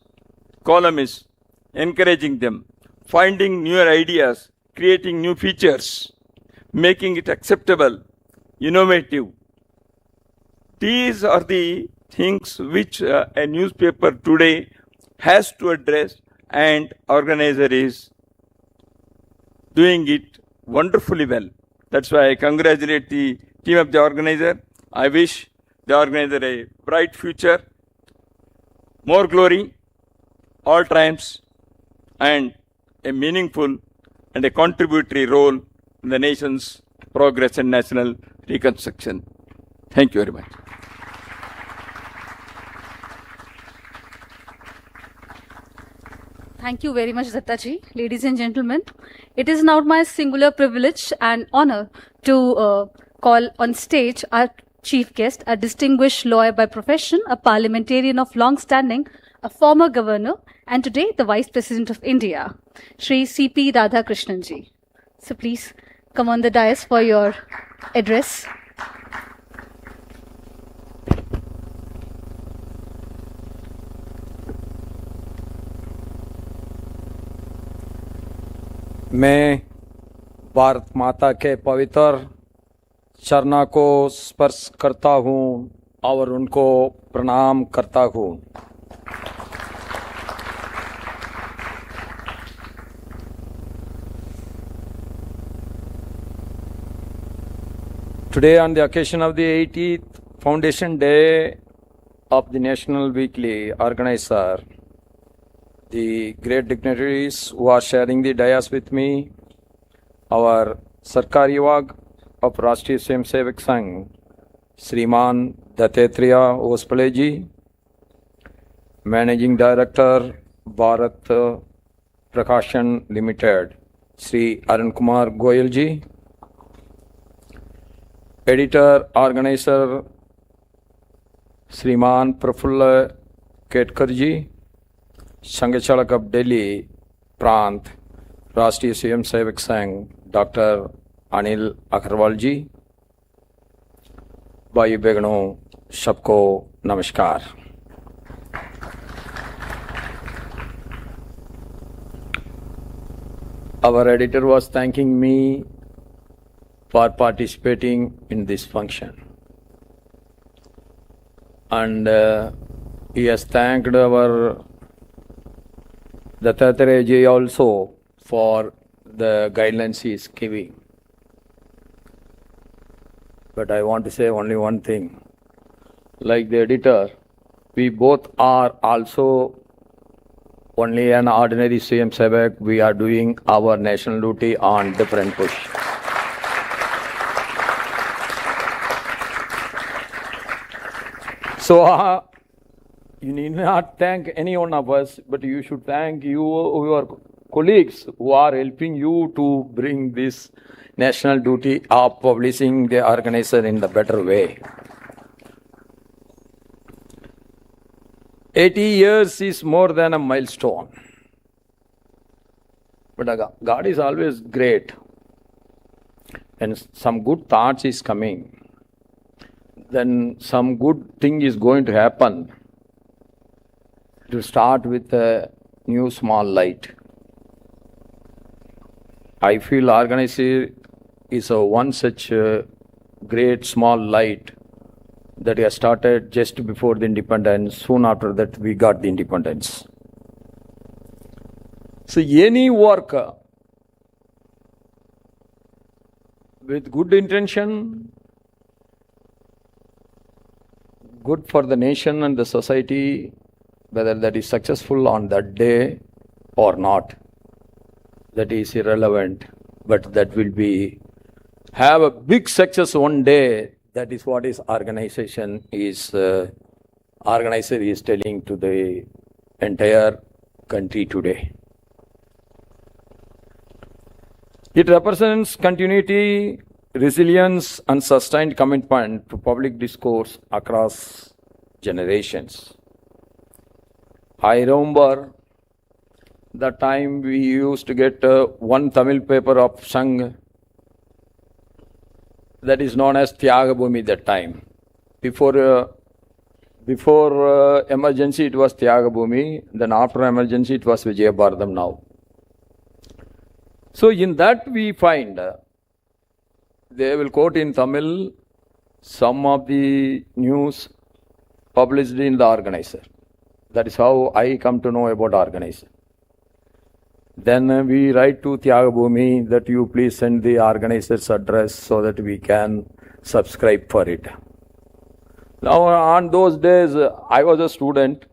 Speaker 6: columnists, encouraging them, finding newer ideas, creating new features, making it acceptable, innovative. These are the things which a newspaper today has to address, and organizer is doing it wonderfully well. That's why I congratulate the team of the organizer. I wish the organizer a bright future, more glory, all triumphs, and a meaningful and a contributory role in the nation's progress and national reconstruction. Thank you very much.
Speaker 3: Thank you very much, Dattaji. Ladies and gentlemen, it is now my singular privilege and honor to call on stage our chief guest, a distinguished lawyer by profession, a parliamentarian of long standing, a former governor, and today the Vice President of India, Shri C.P. Radhakrishnan ji. So please come on the dais for your address.
Speaker 7: मैं भारत माता के पवित्र चरणों को स्पर्श करता हूँ और उनको प्रणाम करता हूँ। Today, on the occasion of the 80th Foundation Day of the National Weekly Organiser, the great dignitaries who are sharing the dais with me, our Sarkar Yuvak of Rashtriya Swayamsevak Sangh, Shriman Dattatreya Hosabale ji, Managing Director, Bharat Prakashan Limited, Shri Arun Kumar Goyal ji, Editor, Organiser, Shriman Prafulla Ketkar ji, संघ चालक of Delhi प्रांत राष्ट्रीय Swayamsevak Sangh doctor Anil Agarwal जी, भाई बहनों सबको नमस्कार। Our editor was thanking me for participating in this function, and he has thanked our Dattatreya ji also for the guidelines he is giving. But I want to say only one thing. Like the editor, we both are also only an ordinary CM Sevak. We are doing our national duty on different positions. So, you need not thank any one of us, but you should thank your colleagues who are helping you to bring this national duty of publishing the Organiser in the better way. 80 years is more than a milestone. But God is always great. And some good thoughts is coming. Then some good thing is going to happen. To start with a new small light. I feel Organiser is one such great small light that has started just before the independence. Soon after that, we got the independence. So any work with good intention, good for the nation and the society, whether that is successful on that day or not, that is irrelevant, but that will have a big success one day. That is what is Organiser is telling to the entire country today. It represents continuity, resilience, and sustained commitment to public discourse across generations. I remember the time we used to get one Tamil paper of Sangh that is known as Tyagabhumi that time. Before emergency it was Tyagabhumi, then after emergency it was Vijaya Bharatam now. So in that we find, they will quote in Tamil some of the news published in the Organiser. That is how I come to know about Organiser. Then we write to Tyagabhumi that you please send the Organiser's address so that we can subscribe for it. Now on those days I was a student.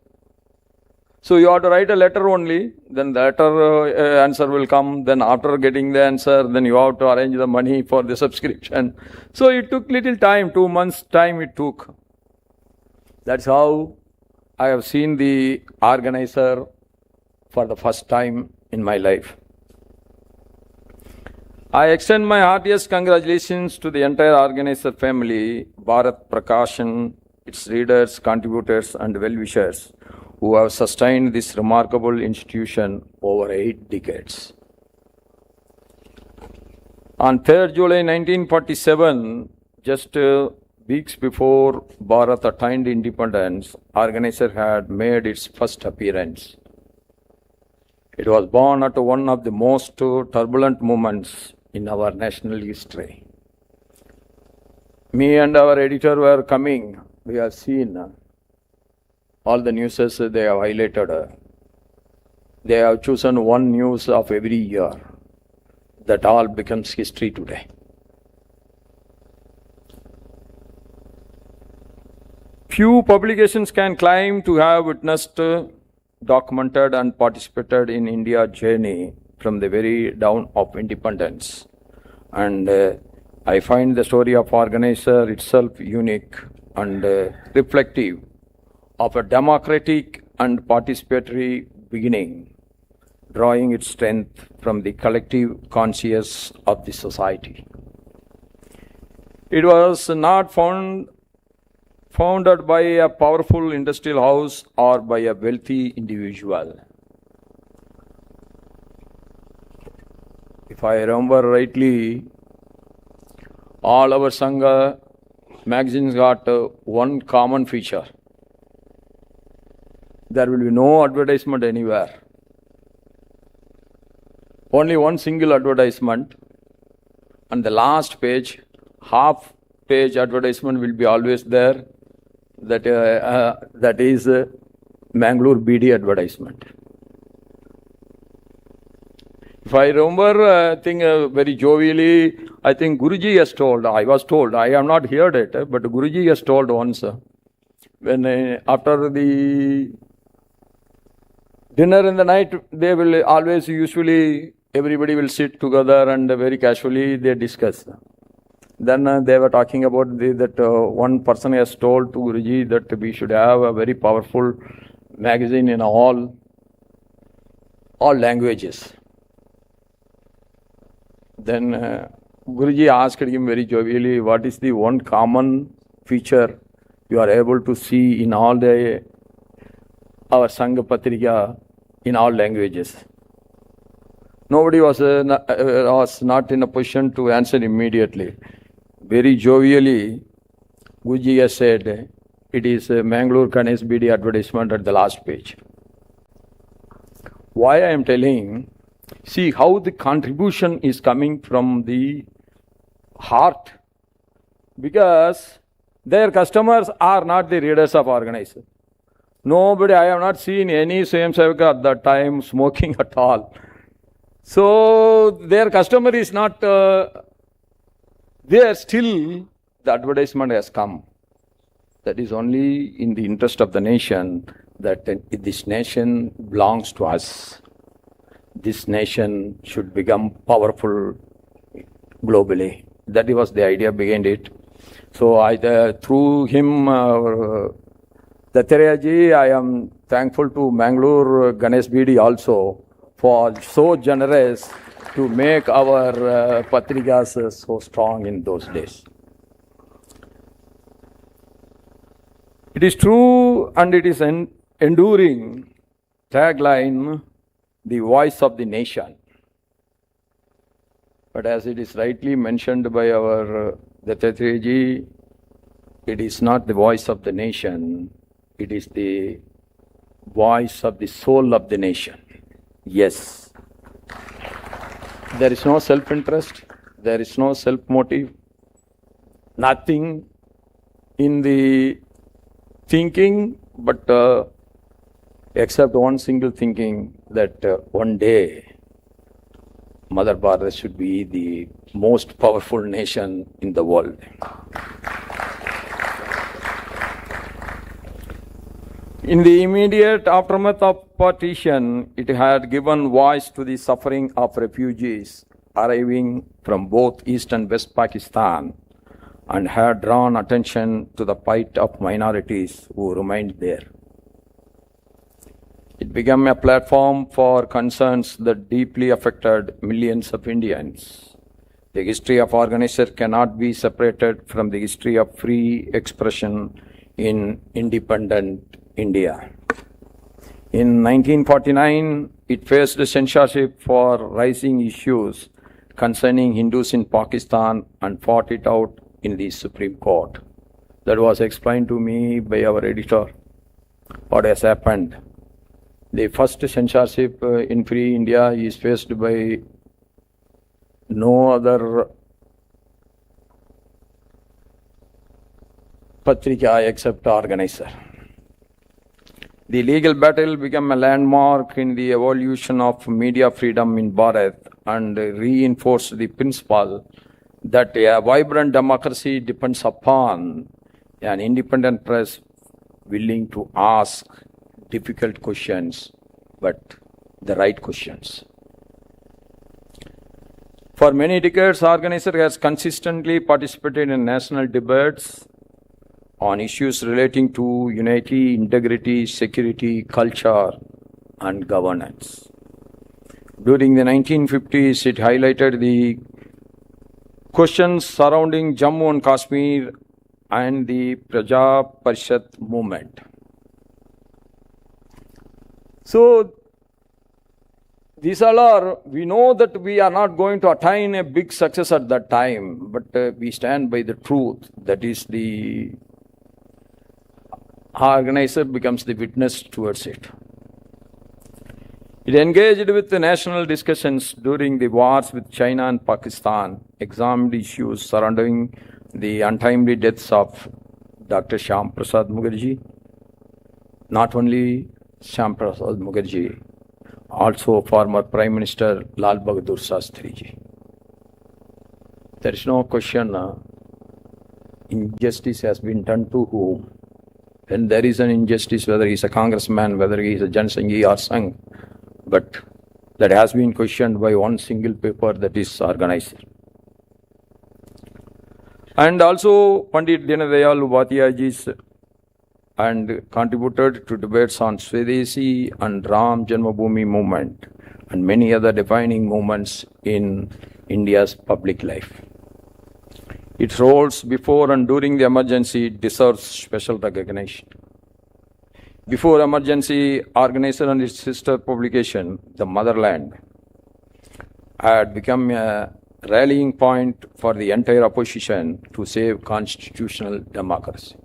Speaker 7: So you have to write a letter only, then the letter answer will come, then after getting the answer, then you have to arrange the money for the subscription. So it took little time, 2 months time it took. That's how I have seen the Organiser for the first time in my life. I extend my heartiest congratulations to the entire Organiser family, Bharat Prakashan, its readers, contributors, and well-wishers who have sustained this remarkable institution over 8 decades. On 3rd July 1947, just weeks before Bharat attained independence, Organiser had made its first appearance. It was born at one of the most turbulent moments in our national history. Me and our editor were coming. We have seen all the news they have highlighted. They have chosen one news of every year. That all becomes history today. Few publications can claim to have witnessed, documented, and participated in India's journey from the very dawn of independence. And I find the story of Organiser itself unique and reflective of a democratic and participatory beginning, drawing its strength from the collective conscience of the society. It was not founded by a powerful industrial house or by a wealthy individual. If I remember rightly, all our Sangha magazines got one common feature. There will be no advertisement anywhere. Only one single advertisement, and the last page, half page advertisement will be always there. That is Mangalore BD advertisement. If I remember, I think very jovially, I think Guruji has told, I was told, I have not heard it, but Guruji has told once, when after the dinner in the night, they will always usually, everybody will sit together and very casually they discuss. Then they were talking about that one person has told to Guruji that we should have a very powerful magazine in all languages. Then Guruji asked him very jovially, what is the one common feature you are able to see in all our Sangha Patrika in all languages? Nobody was not in a position to answer immediately. Very jovially, Guruji has said, it is Mangalore Ganesh BD advertisement at the last page. Why I am telling, see how the contribution is coming from the heart, because their customers are not the readers of Organiser. Nobody, I have not seen any Swayam Sevaka at that time smoking at all. So their customer is not there, still the advertisement has come. That is only in the interest of the nation, that this nation belongs to us. This nation should become powerful globally. That was the idea behind it. So through him, Dattatreya ji, I am thankful to Mangalore Ganesh BD also for so generous to make our Patrikas so strong in those days. It is true and it is an enduring tagline, the voice of the nation. But as it is rightly mentioned by our Dattatreya ji, it is not the voice of the nation, it is the voice of the soul of the nation. Yes. There is no self-interest, there is no self-motive, nothing in the thinking, but except one single thinking, that one day Mother Bharat should be the most powerful nation in the world. In the immediate aftermath of partition, it had given voice to the suffering of refugees arriving from both East and West Pakistan, and had drawn attention to the plight of minorities who remained there. It became a platform for concerns that deeply affected millions of Indians. The history of Organiser cannot be separated from the history of free expression in independent India. In 1949, it faced censorship for raising issues concerning Hindus in Pakistan and fought it out in the Supreme Court. That was explained to me by our editor, what has happened. The first censorship in free India is faced by no other patrika except Organiser. The legal battle became a landmark in the evolution of media freedom in Bharat and reinforced the principle that a vibrant democracy depends upon an independent press willing to ask difficult questions, but the right questions. For many decades, Organiser has consistently participated in national debates on issues relating to unity, integrity, security, culture, and governance. During the 1950s, it highlighted the questions surrounding Jammu and Kashmir and the Praja Parishad movement. So, these all are, we know that we are not going to attain a big success at that time, but we stand by the truth. That is, the Organiser becomes the witness towards it. It engaged with the national discussions during the wars with China and Pakistan, examined issues surrounding the untimely deaths of Dr. Shyam Prasad Mukherjee. Not only Shyam Prasad Mukherjee, also former Prime Minister Lal Bahadur Shastri ji. There is no question injustice has been done to whom. When there is an injustice, whether he is a congressman, whether he is a Jansanghi or Sangh, but that has been questioned by one single paper, that is Organiser. And also Pandit Dinadayal Upadhyayji's and contributed to debates on Swadeshi and Ram Janmabhoomi movement and many other defining movements in India's public life. Its roles before and during the emergency deserves special recognition. Before emergency, Organiser and its sister publication, The Motherland, had become a rallying point for the entire opposition to save constitutional democracy.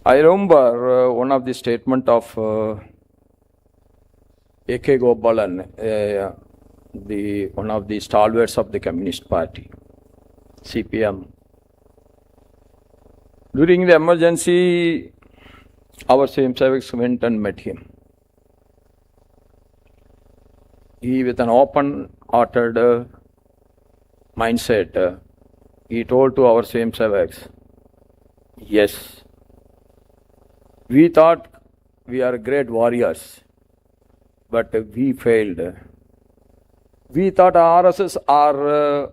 Speaker 7: I remember one of the statement of A.K. Gopalan, one of the stalwarts of the Communist Party, CPM. During the emergency, our Swayamsevaks went and met him. He, with an open-hearted mindset, he told to our Swayamsevaks, yes, we thought we are great warriors, but we failed. We thought RSS are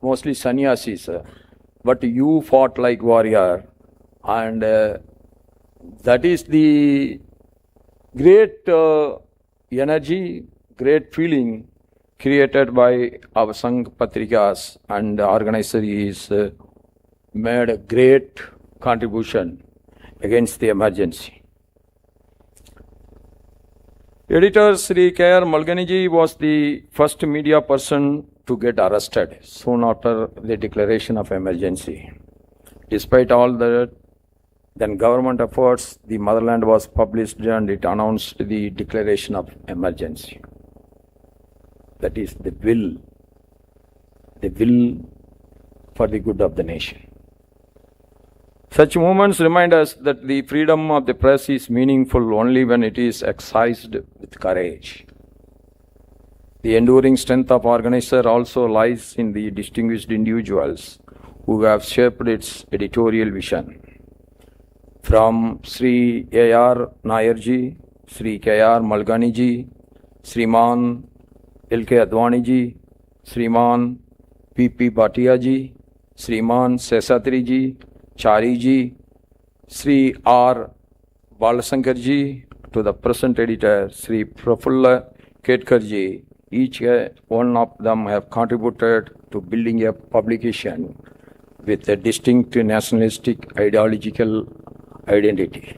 Speaker 7: mostly sannyasis, but you fought like warrior, and that is the great energy, great feeling created by our Sangh Patrikas, and Organiser is made a great contribution against the emergency. Editor Shri K.R. Malganiji was the first media person to get arrested soon after the declaration of emergency. Despite all that, then government efforts, the Motherland was published and it announced the declaration of emergency. That is the will for the good of the nation. Such movements remind us that the freedom of the press is meaningful only when it is exercised with courage. The enduring strength of Organiser also lies in the distinguished individuals who have shaped its editorial vision. From Sri A.R. Nayarji, Sri K.R. Malganiji, Sriman L.K. Advaniji, Sriman P.P. Bhatiaji, Sriman Sesatriji, Chariji, Sri R. Balasankarji, to the present editor, Sri Prafulla Ketkarji. Each one of them have contributed to building a publication with a distinct nationalistic ideological identity.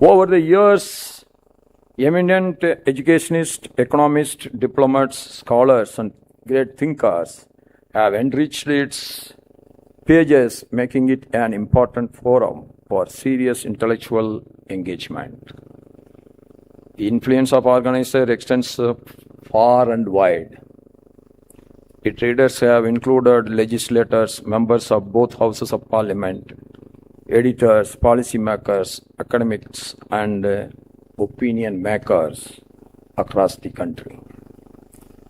Speaker 7: Over the years, eminent educationists, economists, diplomats, scholars, and great thinkers have enriched its pages, making it an important forum for serious intellectual engagement. The influence of Organiser extends far and wide. Its readers have included legislators, members of both houses of parliament, editors, policymakers, academics, and opinion makers across the country.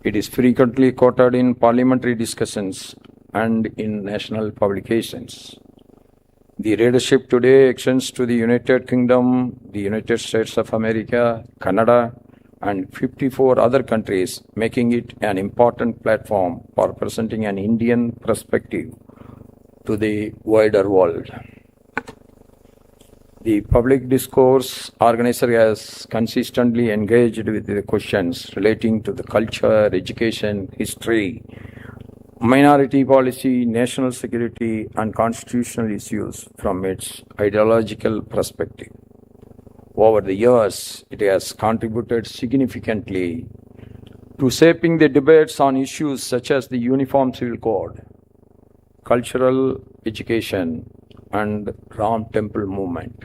Speaker 7: It is frequently quoted in parliamentary discussions and in national publications. The readership today extends to the United Kingdom, the United States of America, Canada, and 54 other countries, making it an important platform for presenting an Indian perspective to the wider world. The public discourse Organiser has consistently engaged with the questions relating to the culture, education, history, minority policy, national security, and constitutional issues from its ideological perspective. Over the years, it has contributed significantly to shaping the debates on issues such as the Uniform Civil Code, cultural education, and Ram Temple movement.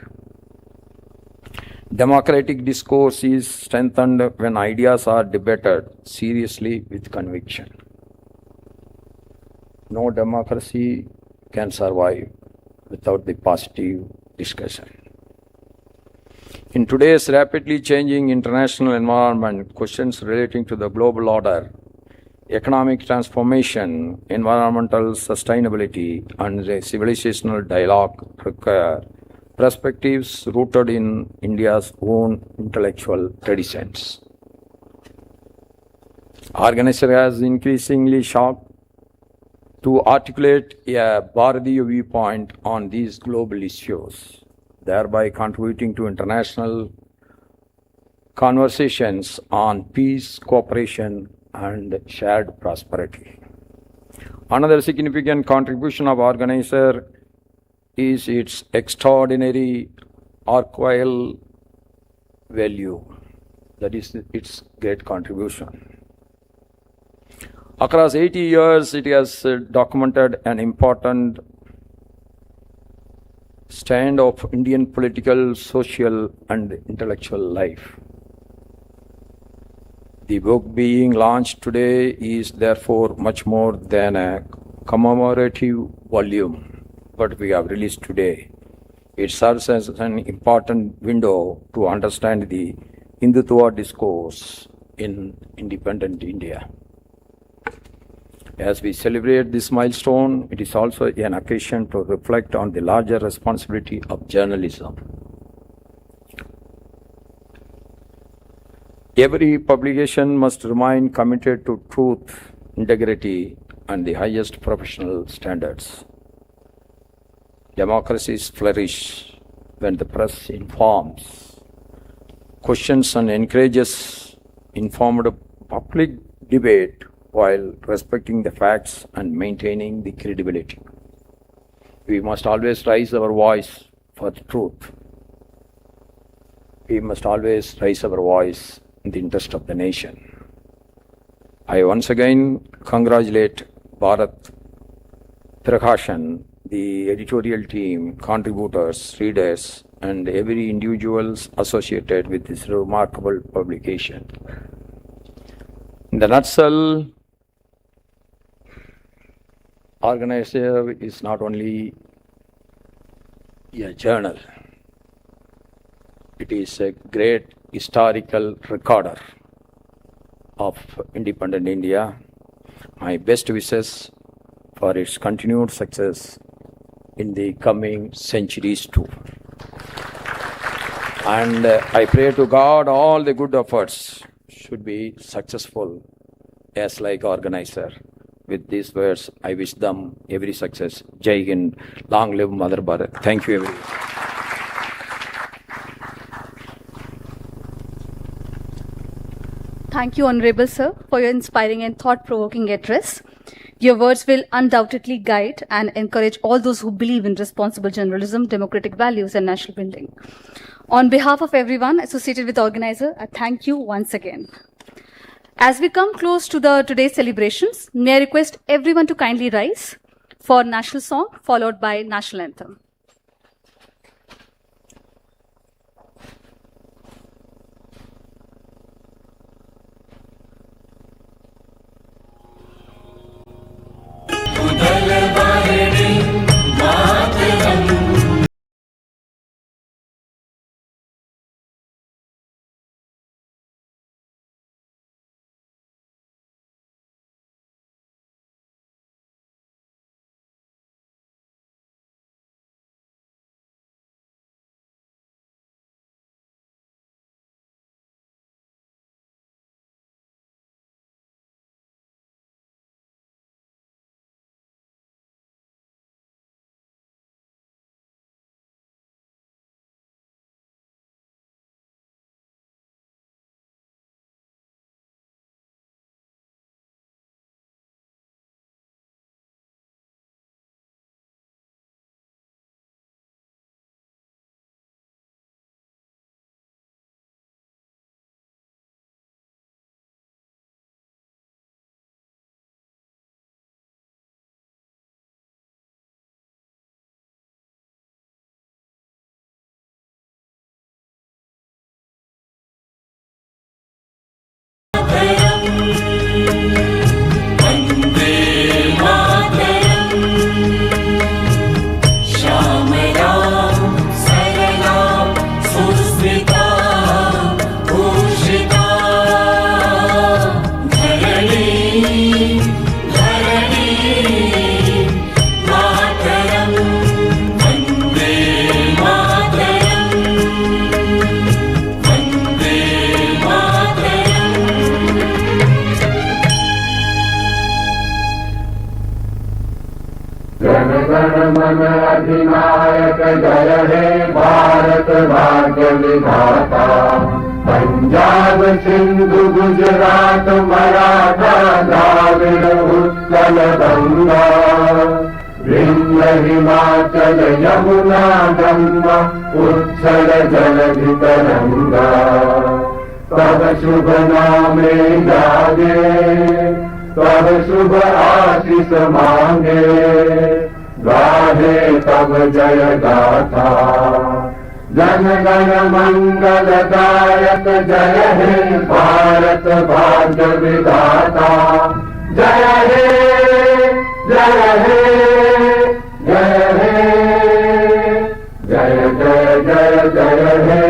Speaker 7: Democratic discourse is strengthened when ideas are debated seriously with conviction. No democracy can survive without the positive discussion. In today's rapidly changing international environment, questions relating to the global order, economic transformation, environmental sustainability, and the civilizational dialogue require perspectives rooted in India's own intellectual traditions. Organiser has increasingly sought to articulate a Bharatiya viewpoint on these global issues, thereby contributing to international conversations on peace, cooperation, and shared prosperity. Another significant contribution of Organiser is its extraordinary archival value, that is its great contribution. Across 80 years, it has documented an important stand of Indian political, social, and intellectual life. The book being launched today is therefore much more than a commemorative volume, but we have released today. It serves as an important window to understand the Hindutva discourse in independent India. As we celebrate this milestone, it is also an occasion to reflect on the larger responsibility of journalism. Every publication must remain committed to truth, integrity, and the highest professional standards. Democracies flourish when the press informs, questions, and encourages informed public debate while respecting the facts and maintaining the credibility. We must always raise our voice for the truth. We must always raise our voice in the interest of the nation. I once again congratulate Radhakrishnan, the editorial team, contributors, readers, and every individual associated with this remarkable publication. In the nutshell, Organiser is not only a journal, it is a great historical recorder of independent India. My best wishes for its continued success in the coming centuries too. And I pray to God all the good efforts should be successful as like Organiser. With these words, I wish them every success. Jai Hind, long live Mother Bharat. Thank you everyone.
Speaker 3: Thank you, Honorable Sir, for your inspiring and thought-provoking address. Your words will undoubtedly guide and encourage all those who believe in responsible journalism, democratic values, and national building. On behalf of everyone associated with Organiser, I thank you once again. As we come close to today's celebrations, may I request everyone to kindly rise for national song, followed by national anthem.
Speaker 4: मन अधिनायक जय हे भारत भाग्य विधाता। पंजाब सिंधु गुजरात मराठा द्राविड़ उत्कल गंगा, विंध्य हिमाचल यमुना गंगा उत्सल जलधि तरंगा। तब शुभ नामे जागे, तब शुभ आशीष मांगे, गाहे तब जय गाथा। जन गण मंगल दायक जय हे भारत भाग्य विधाता। जय हे जय हे जय हे जय जय जय जय हे।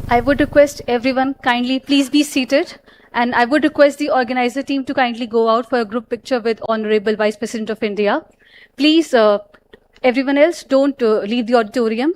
Speaker 3: I would request everyone kindly please be seated, and I would request the organizer team to kindly go out for a group picture with Honorable Vice President of India. Please, everyone else, don't leave the auditorium.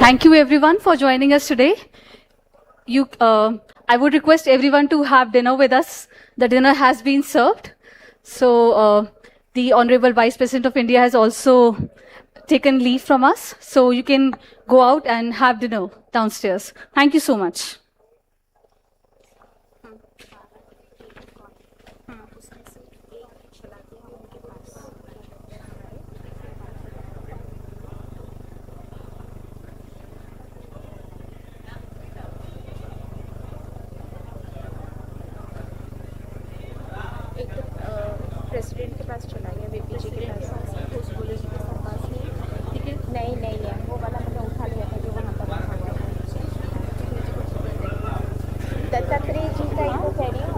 Speaker 3: Thank you everyone for joining us today. I would request everyone to have dinner with us. The dinner has been served. So the Honorable Vice President of India has also taken leave from us. So you can go out and have dinner downstairs. Thank you so much.
Speaker 8: President के पास चला गया, VP जी के पास, होसबोले जी के पास नहीं नहीं है, वो वाला मैंने उठा लिया था जो वहाँ पर रखा हुआ था। दत्तात्रेय जी का इंटरफेयरिंग